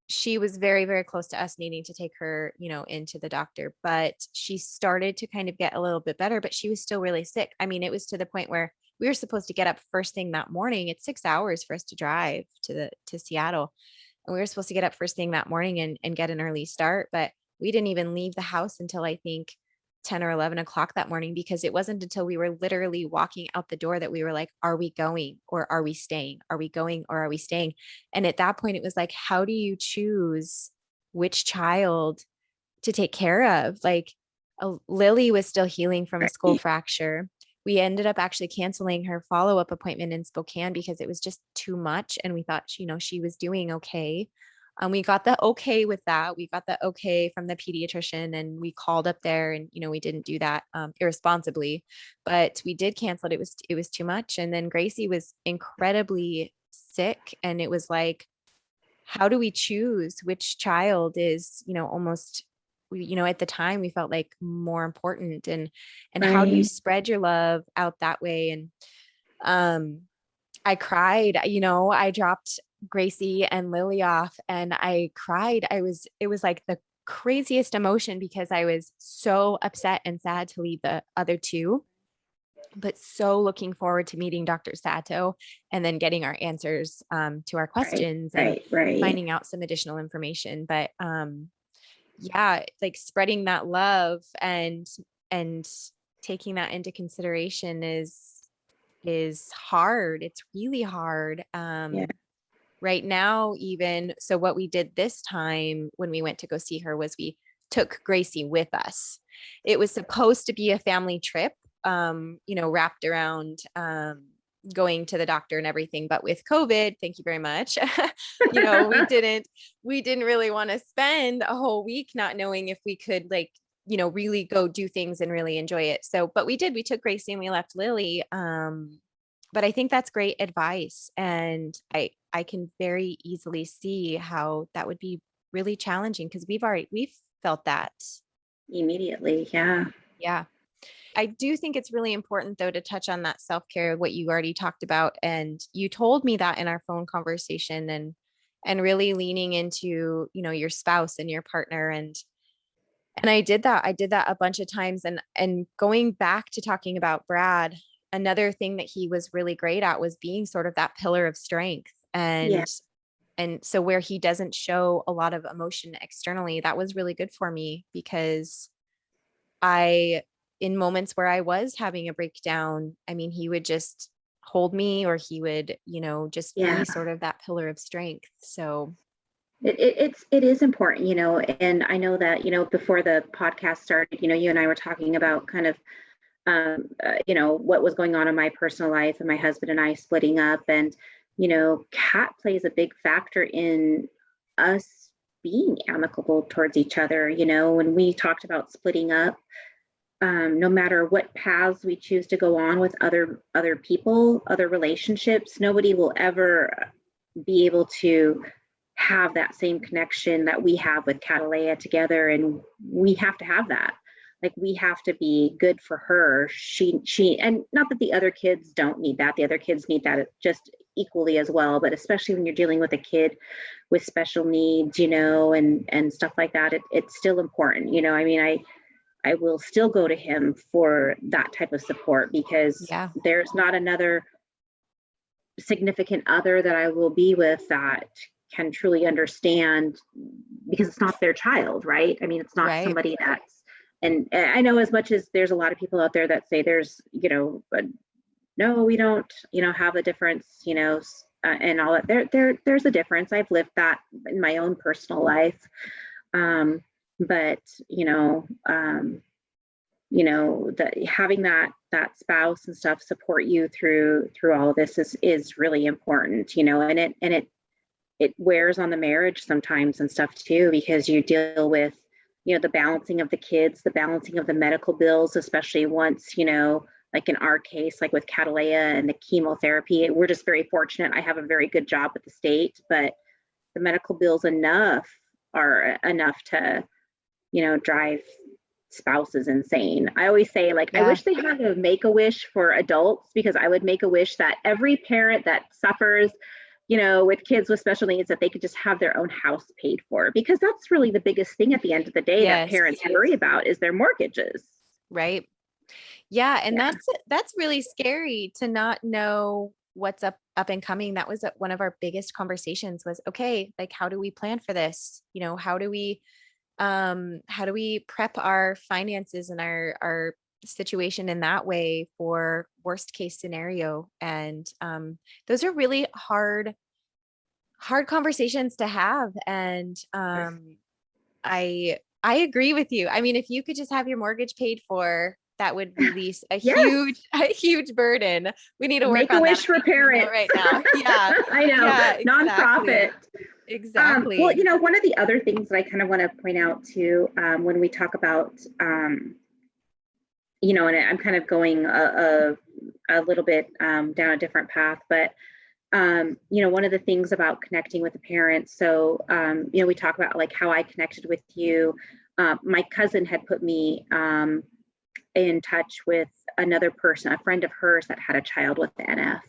She was very, very close to us needing to take her, into the doctor, but she started to kind of get a little bit better, but she was still really sick. I mean, it was to the point where we were supposed to get up first thing that morning. It's 6 hours for us to drive to Seattle. And we were supposed to get up first thing that morning and get an early start, but we didn't even leave the house until I think 10 or 11 o'clock that morning, because it wasn't until we were literally walking out the door that we were like, are we going or are we staying? Are we going or are we staying? And at that point, it was like, how do you choose which child to take care of? Like, Lily was still healing from a skull fracture. We ended up actually canceling her follow-up appointment in Spokane because it was just too much. And we thought, she was doing okay. We got the okay with that. We got the okay from the pediatrician, and we called up there, and, we didn't do that irresponsibly, but we did cancel it. It was too much. And then Gracie was incredibly sick. And it was like, how do we choose which child is, almost at the time we felt like more important, and how do you Right. spread your love out that way? And I cried, I dropped Gracie and Lily off and I cried. It was like the craziest emotion because I was so upset and sad to leave the other two, but so looking forward to meeting Dr. Sato and then getting our answers to our Right. questions and Right. finding out some additional information. But yeah, like spreading that love and taking that into consideration is hard. It's really hard. Yeah. Right now, even so, what we did this time when we went to go see her was we took Gracie with us. It was supposed to be a family trip, wrapped around going to the doctor and everything. But with COVID, thank you very much. We didn't really want to spend a whole week not knowing if we could really go do things and really enjoy it. So, but we did. We took Gracie and we left Lily. But I think that's great advice. And I can very easily see how that would be really challenging because we've felt that Immediately. Yeah. yeah. I do think it's really important though to touch on that self-care, what you already talked about. And you told me that in our phone conversation, and really leaning into, your spouse and your partner. And I did that. I did that a bunch of times. And going back to talking about Brad, another thing that he was really great at was being sort of that pillar of strength. Yeah. And so where he doesn't show a lot of emotion externally, that was really good for me because in moments where I was having a breakdown, I mean, he would just hold me, or he would, just Yeah. be sort of that pillar of strength. So It is important, and I know that, before the podcast started, you and I were talking about kind of, what was going on in my personal life and my husband and I splitting up. And, Kat plays a big factor in us being amicable towards each other. When we talked about splitting up, no matter what paths we choose to go on with other people, other relationships, nobody will ever be able to have that same connection that we have with Cataleya together. And we have to have that. Like, we have to be good for her. She, and not that the other kids don't need that. The other kids need that just equally as well. But especially when you're dealing with a kid with special needs, and stuff like that, it's still important. I mean, I will still go to him for that type of support because yeah, there's not another significant other that I will be with that can truly understand, because it's not their child, right? I mean, it's not right. somebody that's, and I know, as much as there's a lot of people out there that say there's, but no, we don't, have a difference, and all that. There's a difference. I've lived that in my own personal life. But having that spouse and stuff support you through all of this is really important, and it wears on the marriage sometimes and stuff too, because you deal with, the balancing of the kids, the balancing of the medical bills, especially once, like in our case, like with Cataleya and the chemotherapy, we're just very fortunate. I have a very good job at the state, but the medical bills are enough to, drive spouses insane. I always say, like, I Yeah. wish they had a Make-A-Wish for adults, because I would make a wish that every parent that suffers, with kids with special needs, that they could just have their own house paid for, because that's really the biggest thing at the end of the day that Yes. parents worry about is their mortgages. Right. Yeah. And Yeah. that's really scary to not know what's up and coming. That was one of our biggest conversations was, okay, like, how do we plan for this? How do we prep our finances and our situation in that way for worst case scenario? And those are really hard conversations to have. And I agree with you. I mean, if you could just have your mortgage paid for, that would release a Yes. huge burden. We need to work Make a on wish that for parents right now. Yeah. I know. Yeah, Nonprofit. Exactly. Well, one of the other things that I kind of want to point out too, when we talk about, and I'm kind of going a little bit down a different path, but one of the things about connecting with the parents. So, we talk about like how I connected with you. my cousin had put me in touch with another person, a friend of hers that had a child with the NF.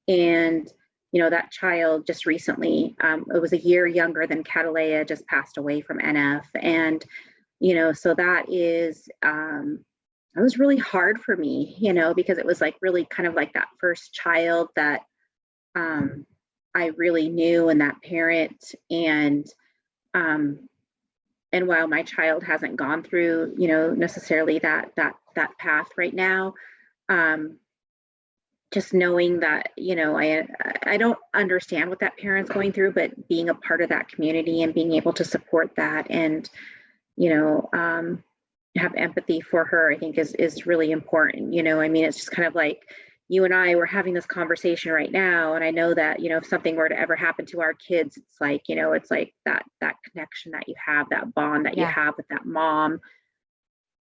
And, that child just recently, it was a year younger than Cataleya, just passed away from NF. And, so that is, it was really hard for me, because it was like really kind of like that first child that I really knew, and that parent. And while my child hasn't gone through, necessarily that path right now, just knowing that, I don't understand what that parent's going through, but being a part of that community and being able to support that and, have empathy for her, I think is really important. It's just kind of like you and I were having this conversation right now. And I know that, if something were to ever happen to our kids, it's like, it's like that connection that you have, that bond that you have with that mom.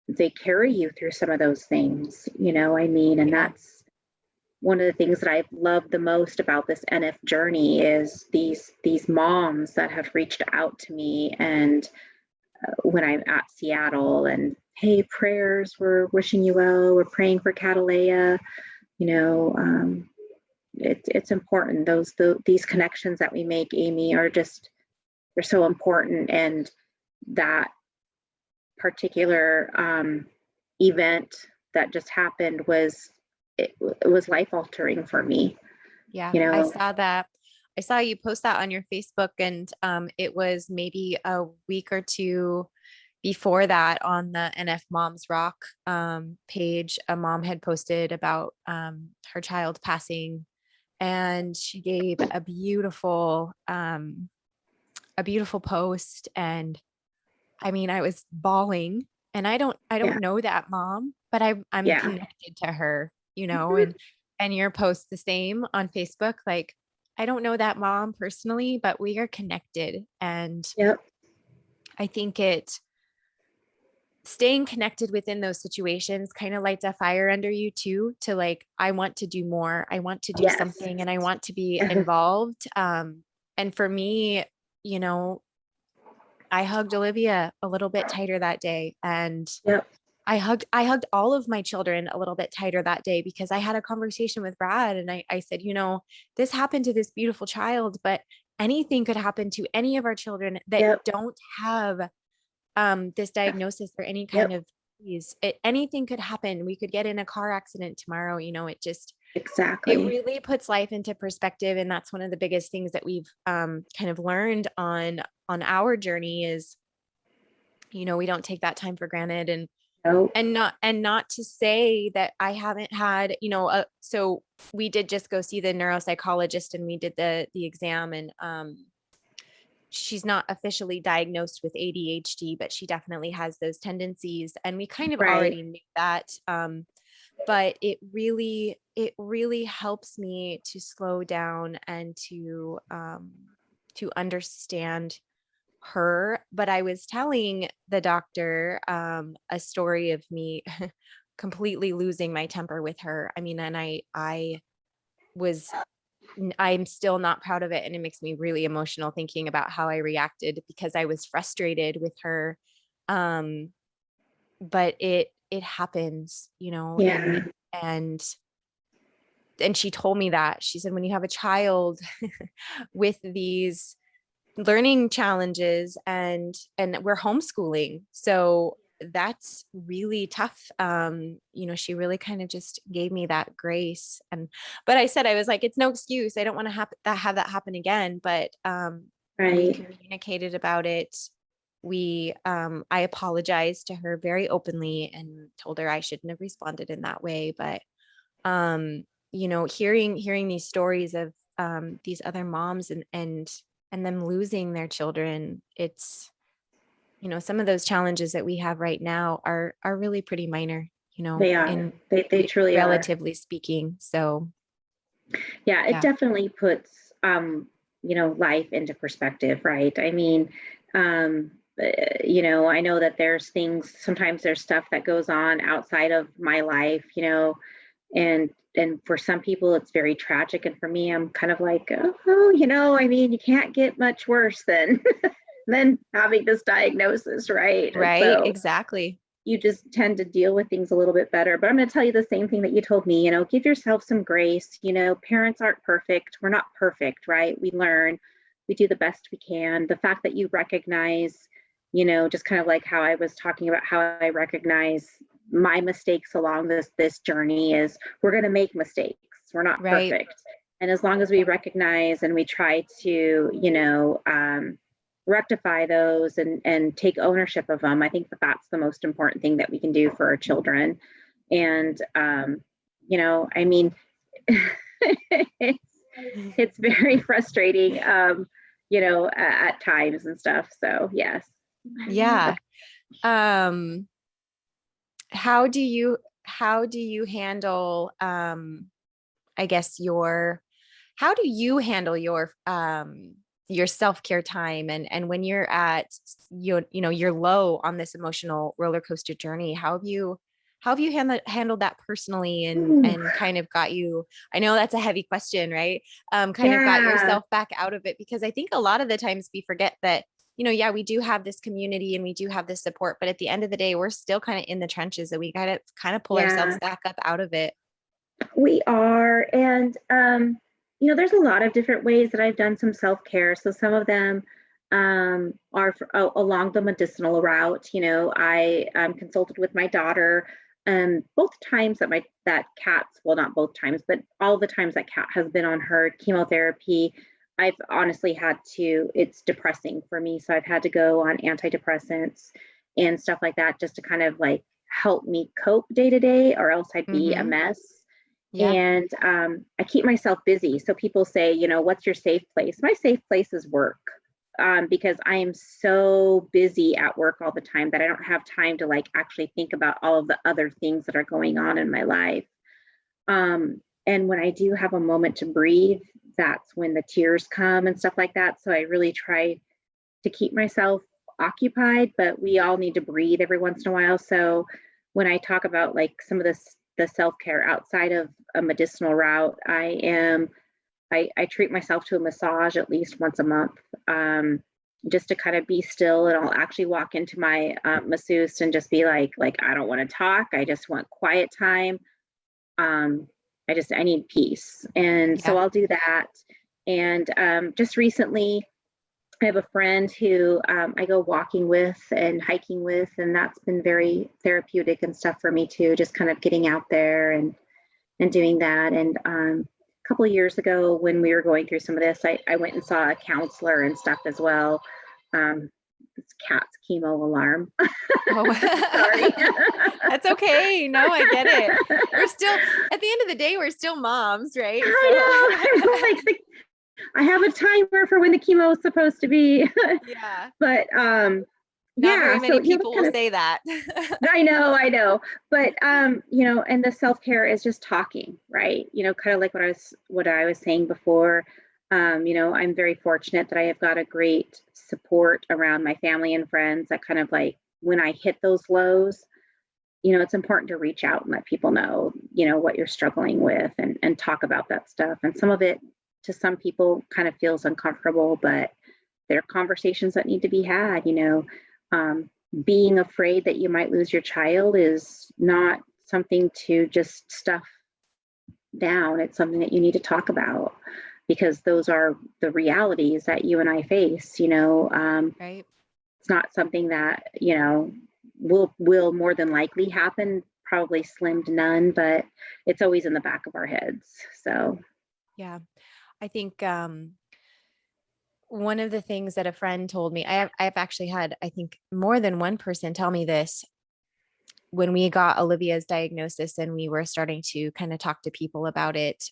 They carry you through some of those things, and that's one of the things that I've loved the most about this NF journey is these moms that have reached out to me. And when I'm at Seattle and, hey, prayers, we're wishing you well, we're praying for Cataleya, it's important. These connections that we make, Amy, they're so important. And that particular event that just happened it was life altering for me. Yeah, I saw that. I saw you post that on your Facebook, and it was maybe a week or two before that on the NF Moms Rock page. A mom had posted about her child passing, and she gave a beautiful post. And I mean, I was bawling, and I don't know that mom, but I'm connected to her, and your post the same on Facebook. Like, I don't know that mom personally, but we are connected. And I think staying connected within those situations kind of lights a fire under you too, to like, I want to do more. I want to do something, and I want to be involved. And for me, I hugged Olivia a little bit tighter that day. And I hugged all of my children a little bit tighter that day, because I had a conversation with Brad, and I said, this happened to this beautiful child, but anything could happen to any of our children that don't have this diagnosis or any kind of disease. Anything could happen. We could get in a car accident tomorrow. It just, it really puts life into perspective. And that's one of the biggest things that we've kind of learned on our journey is, we don't take that time for granted. And not to say that I haven't had, so we did just go see the neuropsychologist, and we did the exam, and she's not officially diagnosed with ADHD, but she definitely has those tendencies. And we kind of already knew that. But it really helps me to slow down and to understand her. But I was telling the doctor a story of me completely losing my temper with her. I mean, and I'm still not proud of it. And it makes me really emotional thinking about how I reacted, because I was frustrated with her. But it happens, and she told me that. She said, when you have a child with these learning challenges, and we're homeschooling, so that's really tough. She really kind of just gave me that grace. But I said, I was like, it's no excuse. I don't want to have that happen again. But we communicated about it. I apologized to her very openly and told her I shouldn't have responded in that way. But hearing these stories of these other moms and them losing their children, it's, some of those challenges that we have right now are really pretty minor, they are. They truly are, relatively speaking. So it definitely puts life into perspective, right? I mean, I know that sometimes there's stuff that goes on outside of my life, and for some people it's very tragic. And for me, I'm kind of like, I mean, you can't get much worse than, than having this diagnosis, right? And Right. so Exactly. you just tend to deal with things a little bit better. But I'm going to tell you the same thing that you told me, give yourself some grace. Parents aren't perfect. We're not perfect, right? We learn, we do the best we can. The fact that you recognize, just kind of like how I was talking about how I recognize my mistakes along this journey is we're going to make mistakes. We're not Right. perfect. And as long as we recognize and we try to, rectify those and take ownership of them, I think that that's the most important thing that we can do for our children. And I mean, it's it's very frustrating, at times and stuff. So yes. Yeah. How do you handle, I guess how do you handle your self-care time and when you're at you're low on this emotional roller coaster journey? How have you handled that personally and kind of got you, I know that's a heavy question, right? Kind of got yourself back out of it, because I think a lot of the times we forget that, yeah, we do have this community and we do have this support, but at the end of the day, we're still kind of in the trenches, and we got to kind of pull ourselves back up out of it. We are. And, there's a lot of different ways that I've done some self-care. So some of them are along the medicinal route. I consulted with my daughter both times that Kat's, well, not both times, but all the times that Kat has been on her chemotherapy. I've honestly it's depressing for me. So I've had to go on antidepressants and stuff like that just to kind of like help me cope day to day, or else I'd be a mess. Yeah. And I keep myself busy. So people say, what's your safe place? My safe place is work, because I am so busy at work all the time that I don't have time to like actually think about all of the other things that are going on in my life. And when I do have a moment to breathe, that's when the tears come and stuff like that. So I really try to keep myself occupied, but we all need to breathe every once in a while. So when I talk about like some of the self-care outside of a medicinal route, I treat myself to a massage at least once a month, just to kind of be still. And I'll actually walk into my masseuse and just be like, I don't want to talk. I just want quiet time. I need peace. And so I'll do that. And just recently, I have a friend who I go walking with and hiking with, and that's been very therapeutic and stuff for me too, just kind of getting out there and doing that. And a couple of years ago when we were going through some of this, I went and saw a counselor and stuff as well. It's Cat's chemo alarm. Oh, sorry. That's okay. No, I get it. We're still, at the end of the day, we're still moms, right? I know. I have a timer for when the chemo is supposed to be. Yeah. But not very many people will say that. I know. But and the self-care is just talking, right? Kind of like what I was saying before. I'm very fortunate that I have got a great support around my family and friends that kind of like when I hit those lows, it's important to reach out and let people know, what you're struggling with and talk about that stuff. And some of it to some people kind of feels uncomfortable, but there are conversations that need to be had. Being afraid that you might lose your child is not something to just stuff down. It's something that you need to talk about, because those are the realities that you and I face. Right. It's not something that will more than likely happen, probably slim to none, but it's always in the back of our heads. So yeah, I think one of the things that a friend told me, I've actually had, I think, more than one person tell me this when we got Olivia's diagnosis and we were starting to kind of talk to people about it.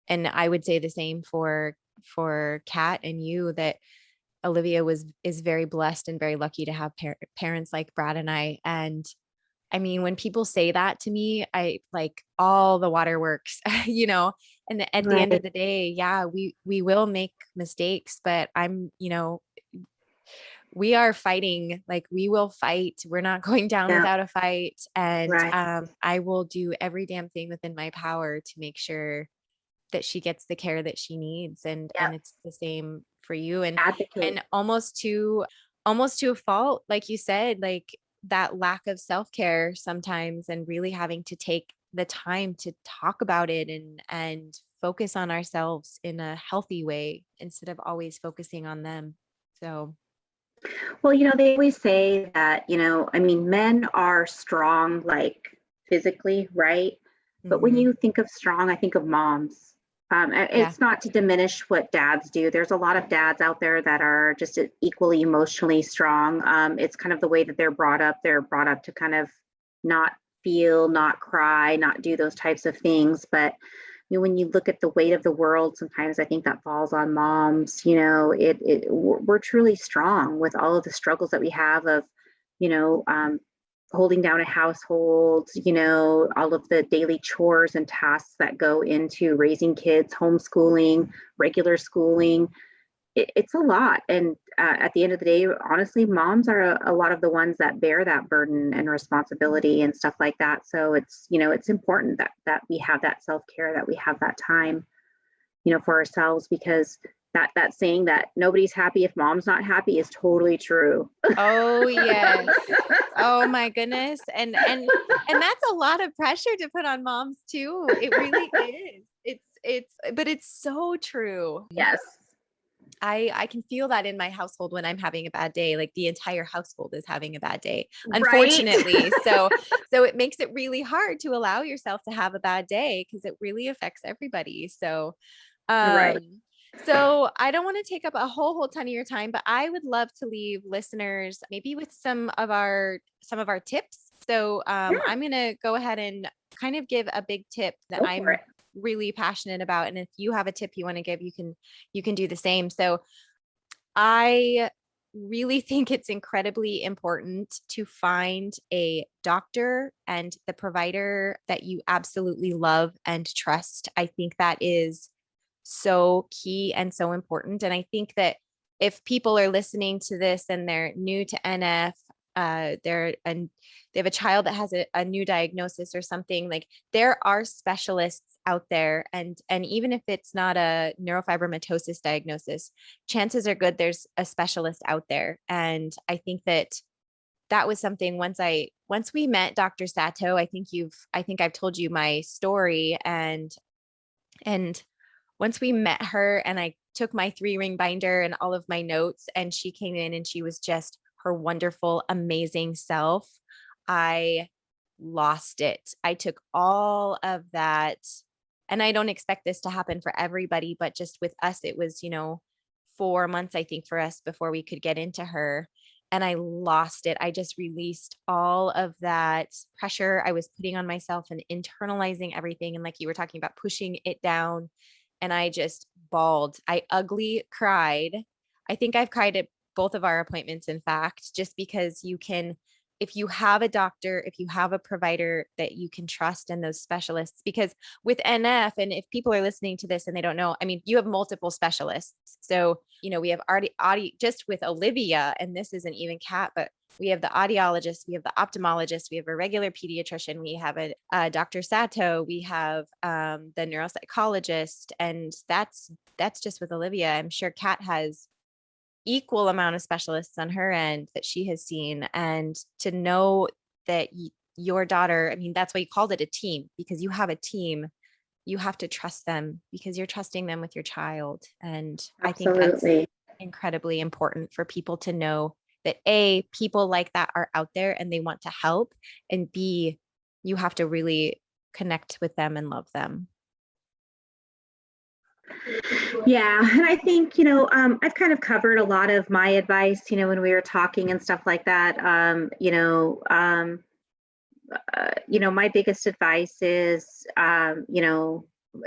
And I would say the same for Kat and you, that Olivia is very blessed and very lucky to have parents like Brad and I. And I mean, when people say that to me, I like all the waterworks, and at the end of the day, yeah, we will make mistakes, but we are fighting, like we will fight. We're not going down without a fight. And I will do every damn thing within my power to make sure that she gets the care that she needs. And it's the same for you. And advocate. And almost to almost to a fault, like you said, like that lack of self-care sometimes, and really having to take the time to talk about it and focus on ourselves in a healthy way instead of always focusing on them. So Well, they always say that, I mean, men are strong, like physically, right? But when mhm. you think of strong, I think of moms. Yeah. It's not to diminish what dads do. There's a lot of dads out there that are just equally emotionally strong. It's kind of the way that they're brought up. They're brought up to kind of not feel, not cry, not do those types of things. But when you look at the weight of the world, sometimes I think that falls on moms. We're truly strong with all of the struggles that we have of, you know, um, holding down a household, all of the daily chores and tasks that go into raising kids, homeschooling, regular schooling. It's a lot. And at the end of the day, honestly, moms are a lot of the ones that bear that burden and responsibility and stuff like that. So it's important that we have that self-care, that we have that time, for ourselves, because that saying that nobody's happy if mom's not happy is totally true. Oh yes. Oh my goodness. And that's a lot of pressure to put on moms too. It really is. But it's so true. Yes. I can feel that in my household when I'm having a bad day, like the entire household is having a bad day, Right. unfortunately. So it makes it really hard to allow yourself to have a bad day because it really affects everybody. Right. Um, so I don't want to take up a whole ton of your time, but I would love to leave listeners maybe with some of our tips. Yeah. I'm going to go ahead and kind of give a big tip that Go for I'm it. really passionate about. And if you have a tip you want to give, you can do the same. So I really think it's incredibly important to find a doctor and the provider that you absolutely love and trust. I think that is so key and so important. And I think that if people are listening to this and they're new to NF, and they have a child that has a new diagnosis or something, like there are specialists out there, and even if it's not a neurofibromatosis diagnosis, chances are good there's a specialist out there. And I think that was something once we met Dr. Sato, I think I've told you my story, and once we met her and I took my 3-ring binder and all of my notes, and she came in and she was just her wonderful, amazing self, I lost it. I took all of that. And I don't expect this to happen for everybody, but just with us, it was, 4 months, I think, for us before we could get into her. And I lost it. I just released all of that pressure I was putting on myself and internalizing everything. And like you were talking about, pushing it down, and I just bawled. I ugly cried. I think I've cried at both of our appointments, in fact, just because if you have a doctor, if you have a provider that you can trust, and those specialists, because with NF, and if people are listening to this and they don't know, I mean, you have multiple specialists. So, we have already just with Olivia, and this isn't even Kat, but we have the audiologist, we have the ophthalmologist, we have a regular pediatrician, we have a Dr. Sato, we have the neuropsychologist, and that's just with Olivia. I'm sure Kat has equal amount of specialists on her end that she has seen, and to know that your daughter, I mean, that's why you called it a team, because you have a team. You have to trust them because you're trusting them with your child. And I think that's Absolutely. incredibly important for people to know that people like that are out there and they want to help, and B, you have to really connect with them and love them. Yeah, and I think, I've kind of covered a lot of my advice, when we were talking and stuff like that. My biggest advice is,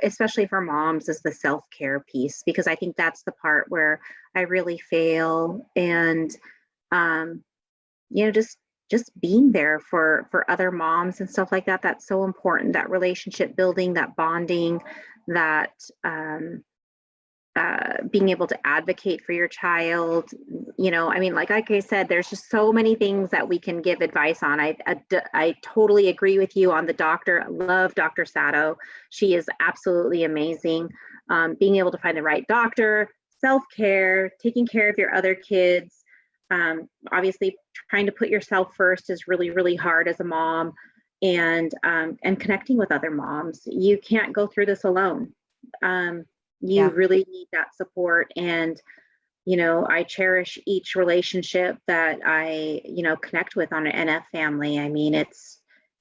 especially for moms, is the self-care piece, because I think that's the part where I really fail. And, um, just being there for other moms and stuff like that, that's so important. That relationship building, that bonding, that, being able to advocate for your child. I mean, like I said, there's just so many things that we can give advice on. I totally agree with you on the doctor. I love Dr. Sato. She is absolutely amazing. Being able to find the right doctor, self-care, taking care of your other kids, Obviously trying to put yourself first is really, really hard as a mom, and connecting with other moms. You can't go through this alone. You really need that support. And, I cherish each relationship that I, connect with on an NF family. I mean,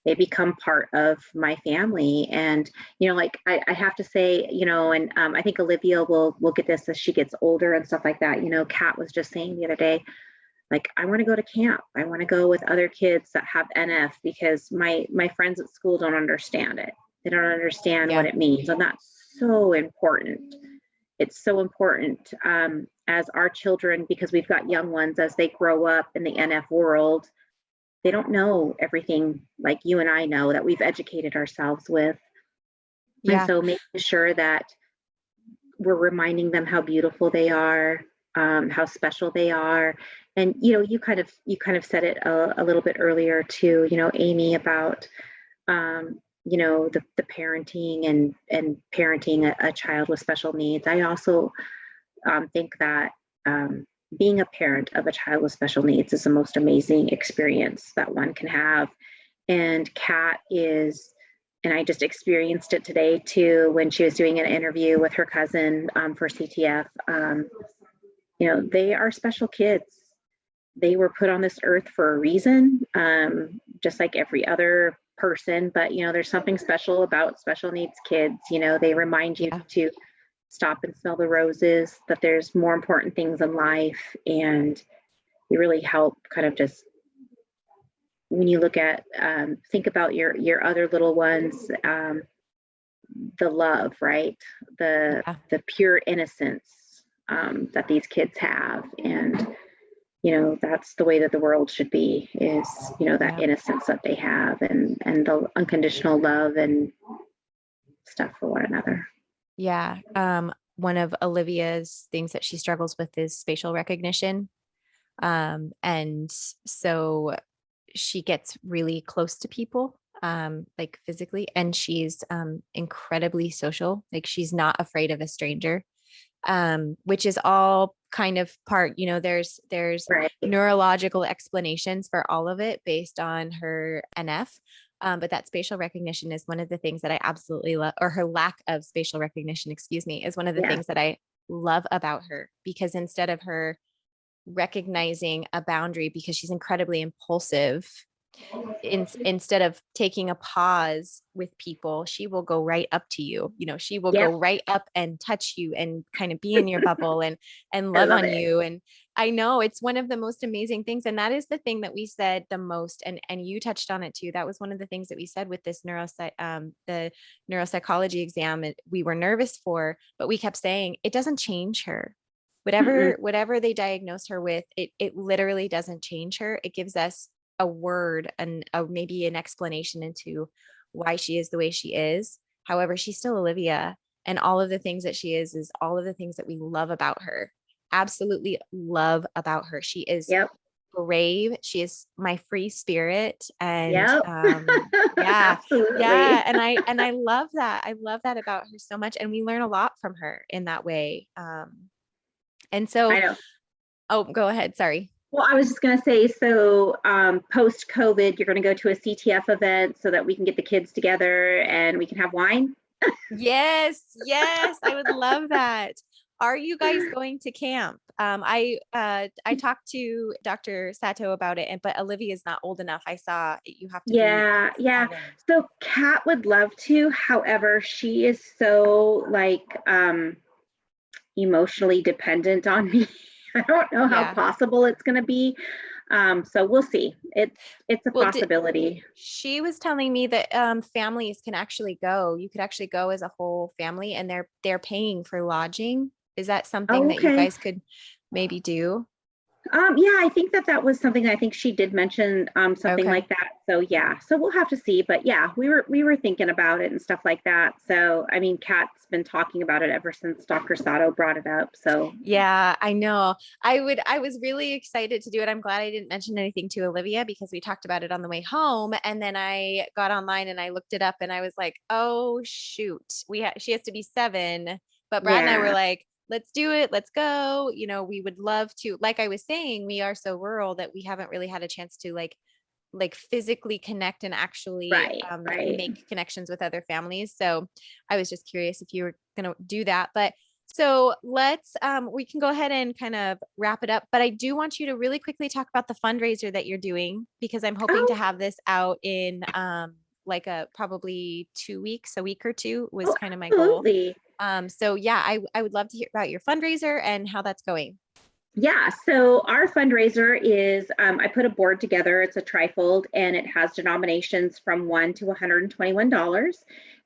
they become part of my family. And, like I have to say, and I think Olivia will get this as she gets older and stuff like that. Kat was just saying the other day, like, I want to go to camp. I want to go with other kids that have NF, because my friends at school don't understand it. They don't understand what it means. And that's so important. It's so important, as our children, because we've got young ones, as they grow up in the NF world, they don't know everything like you and I know, that we've educated ourselves with. And so making sure that we're reminding them how beautiful they are, how special they are. And, you kind of said it a little bit earlier too, Amy, about, the parenting and parenting a child with special needs. I also think that being a parent of a child with special needs is the most amazing experience that one can have. And Kat is, and I just experienced it today too, when she was doing an interview with her cousin for CTF. They are special kids. They were put on this earth for a reason, just like every other person. But, there's something special about special needs kids. They remind you to stop and smell the roses, that there's more important things in life. And they really help kind of just, when you look at, think about your other little ones, the love, right? The pure innocence that these kids have. And, that's the way that the world should be, is, that innocence that they have, and the unconditional love and stuff for one another. Yeah. One of Olivia's things that she struggles with is spatial recognition. And so she gets really close to people, like physically, and she's incredibly social. Like, she's not afraid of a stranger, which is all kind of part, there's neurological explanations for all of it based on her NF. But that spatial recognition is one of the things that I absolutely love, or her lack of spatial recognition, excuse me, is one of the things that I love about her, because instead of her recognizing a boundary, because she's incredibly impulsive, instead of taking a pause with people, she will go right up to you. She will go right up and touch you and kind of be in your bubble and love on you. And I know it's one of the most amazing things. And that is the thing that we said the most. And you touched on it too. That was one of the things that we said with this the neuropsychology exam we were nervous for, but we kept saying it doesn't change her. Whatever they diagnosed her with, it literally doesn't change her. It gives us a word and maybe an explanation into why she is the way she is. However, she's still Olivia, and all of the things that she is all of the things that we love about her. Absolutely love about her. She is brave. She is my free spirit. And Absolutely. and I love that. I love that about her so much. And we learn a lot from her in that way. And so, I know. Oh, go ahead. Sorry. Well, I was just going to say, so post-COVID, you're going to go to a CTF event so that we can get the kids together and we can have wine? Yes, I would love that. Are you guys going to camp? I talked to Dr. Sato about it, but Olivia is not old enough. I saw you have to be 7. So Kat would love to. However, she is so emotionally dependent on me. I don't know how possible it's going to be. So we'll see. It's a possibility. She was telling me that families can actually go. You could actually go as a whole family, and they're paying for lodging. Is that something that you guys could maybe do? I think that was something, I think she did mention something like that. So so we'll have to see. But we were thinking about it and stuff like that. So I mean, Kat's been talking about it ever since Dr. Sato brought it up. So yeah, I know. I was really excited to do it. I'm glad I didn't mention anything to Olivia, because we talked about it on the way home, and then I got online and I looked it up, and I was like, oh shoot, she has to be 7. But Brad and I were like, let's do it. Let's go. We would love to, like I was saying, we are so rural that we haven't really had a chance to like physically connect and actually Right. make connections with other families. So I was just curious if you were going to do that. But so let's, we can go ahead and kind of wrap it up, but I do want you to really quickly talk about the fundraiser that you're doing, because I'm hoping to have this out in, like probably 2 weeks, a week or two was kind of my goal. Absolutely. So yeah, I would love to hear about your fundraiser and how that's going. Yeah, so our fundraiser is, I put a board together. It's a trifold and it has denominations from $1 to $121.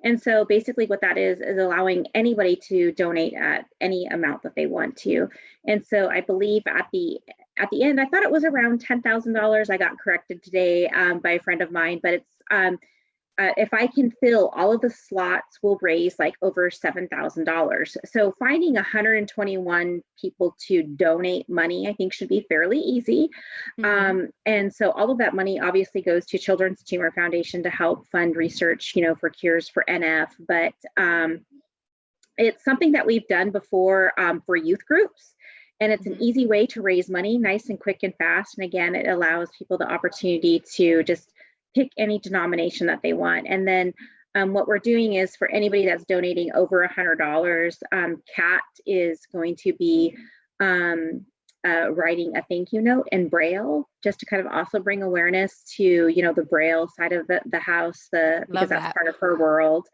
And so basically what that is allowing anybody to donate at any amount that they want to. And so I believe at the end, I thought it was around $10,000. I got corrected today by a friend of mine, but it's if I can fill all of the slots, we'll raise like over $7,000. So finding 121 people to donate money, I think should be fairly easy. And so all of that money obviously goes to Children's Tumor Foundation to help fund research, for cures for NF. But it's something that we've done before for youth groups. And it's an easy way to raise money, nice and quick and fast. And again, it allows people the opportunity to just pick any denomination that they want. And then what we're doing is for anybody that's donating over $100, Kat is going to be writing a thank you note in Braille, just to kind of also bring awareness to, the Braille side of the house, because that's part of her world.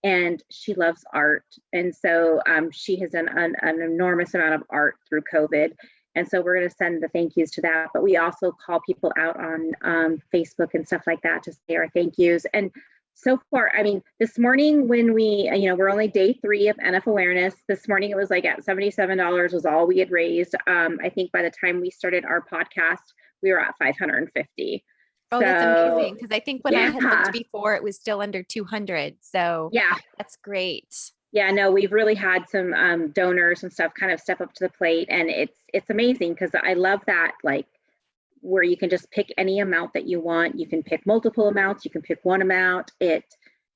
And she loves art. And so she has done an enormous amount of art through COVID. And so we're going to send the thank yous to that. But we also call people out on Facebook and stuff like that to say our thank yous. And so far, I mean, this morning when we, we're only day 3 of NF awareness. This morning it was like at $77 was all we had raised. I think by the time we started our podcast, we were at 550. Oh, that's amazing. Because I think when I had looked before, it was still under 200. So yeah, that's great. Yeah, no, we've really had some donors and stuff kind of step up to the plate, and it's amazing because I love that, like, where you can just pick any amount that you want. You can pick multiple amounts. You can pick one amount. It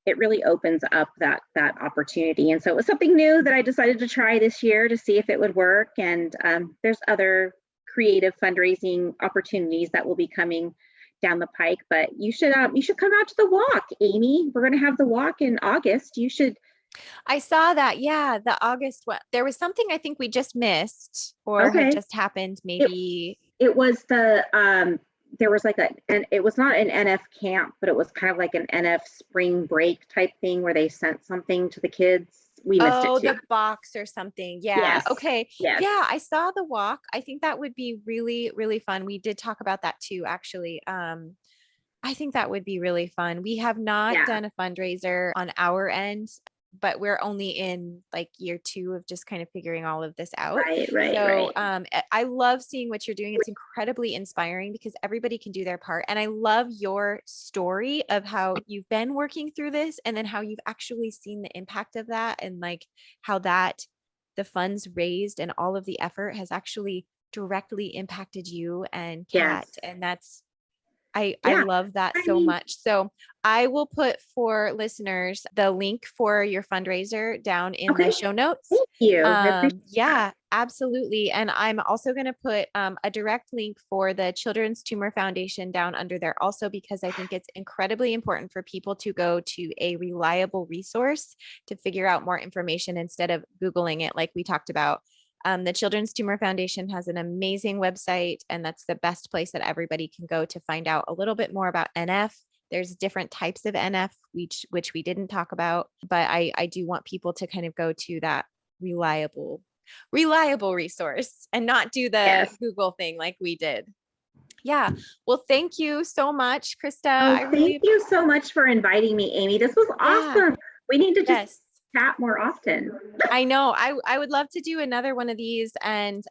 really opens up that opportunity. And so it was something new that I decided to try this year to see if it would work. And there's other creative fundraising opportunities that will be coming down the pike. But you should come out to the walk, Amy. We're going to have the walk in August. You should. I saw that. Yeah. The August one. There was something I think we just missed or had just happened. Maybe it was there was like and it was not an NF camp, but it was kind of like an NF spring break type thing where they sent something to the kids. We missed it too. The box or something. Yeah. Yes. Okay. Yes. Yeah. I saw the walk. I think that would be really, really fun. We did talk about that too, actually. I think that would be really fun. We have not done a fundraiser on our end, but we're only in like year 2 of just kind of figuring all of this out. Right. So I love seeing what you're doing. It's incredibly inspiring because everybody can do their part. And I love your story of how you've been working through this and then how you've actually seen the impact of that and like how that the funds raised and all of the effort has actually directly impacted you and Kat. Yes. And that's I love that so much. So I will put for listeners the link for your fundraiser down in the show notes. Thank you. Yeah, absolutely. And I'm also going to put a direct link for the Children's Tumor Foundation down under there also, because I think it's incredibly important for people to go to a reliable resource to figure out more information instead of Googling it like we talked about. The Children's Tumor Foundation has an amazing website, and that's the best place that everybody can go to find out a little bit more about NF. There's different types of NF, which we didn't talk about, but I do want people to kind of go to that reliable resource and not do the Google thing like we did. Yeah. Well, thank you so much, Christa. Thank you so much for inviting me, Amy. This was awesome. We need to just chat more often. I know. I would love to do another one of these, and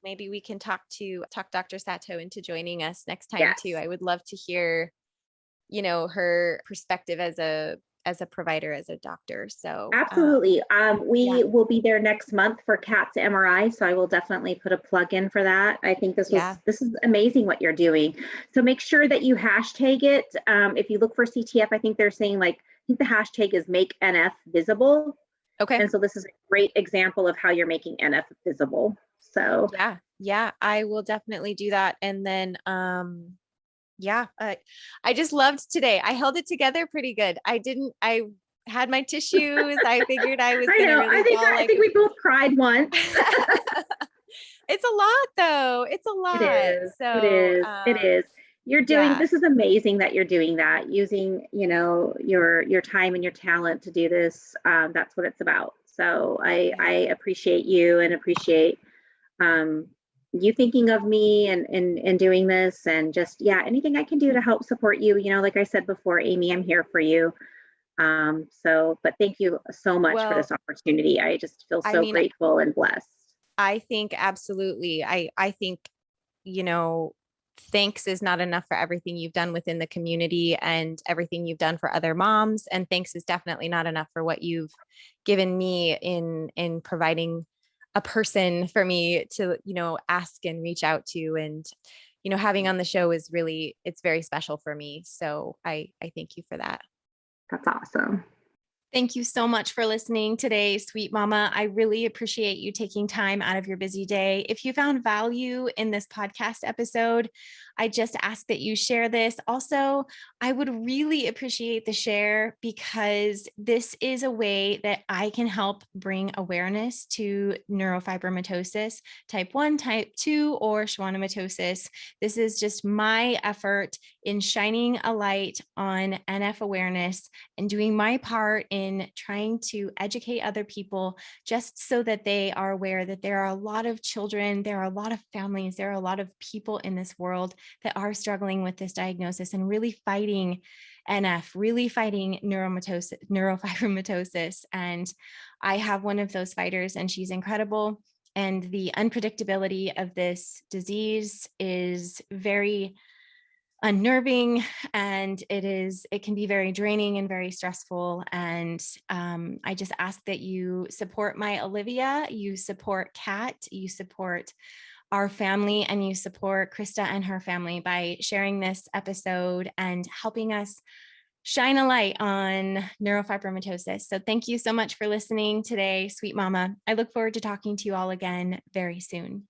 maybe we can talk Dr. Sato into joining us next time too. I would love to hear, her perspective as a provider, as a doctor. So absolutely. We will be there next month for Kat's MRI. So I will definitely put a plug in for that. I think this is amazing what you're doing. So make sure that you hashtag it. If you look for CTF, I think they're saying I think the hashtag is make NF visible. Okay. And so this is a great example of how you're making NF visible. So yeah, I will definitely do that. And then, I just loved today. I held it together pretty good. I had my tissues. I figured I was going to really I think we both cried once. It's a lot though. It's a lot. It is. So, It is. You're doing, yeah. this is amazing that you're doing that, using, your time and your talent to do this. That's what it's about. So I appreciate you and appreciate you thinking of me and doing this, and just, anything I can do to help support you. Like I said before, Amy, I'm here for you. But thank you so much for this opportunity. I just feel so grateful and blessed. I think absolutely. I think, thanks is not enough for everything you've done within the community and everything you've done for other moms. And thanks is definitely not enough for what you've given me in providing a person for me to, ask and reach out to. And, having on the show is really, it's very special for me. So I thank you for that. That's awesome. Thank you so much for listening today, sweet mama. I really appreciate you taking time out of your busy day. If you found value in this podcast episode, I just ask that you share this. Also, I would really appreciate the share, because this is a way that I can help bring awareness to neurofibromatosis type 1, type 2, or schwannomatosis. This is just my effort in shining a light on NF awareness and doing my part in trying to educate other people, just so that they are aware that there are a lot of children, there are a lot of families, there are a lot of people in this world that are struggling with this diagnosis and really fighting NF, really fighting neurofibromatosis. And I have one of those fighters, and she's incredible. And the unpredictability of this disease is very unnerving, and it can be very draining and very stressful. And I just ask that you support my Olivia, you support Kat, you support our family, and you support Christa and her family by sharing this episode and helping us shine a light on neurofibromatosis. So thank you so much for listening today, sweet mama. I look forward to talking to you all again very soon.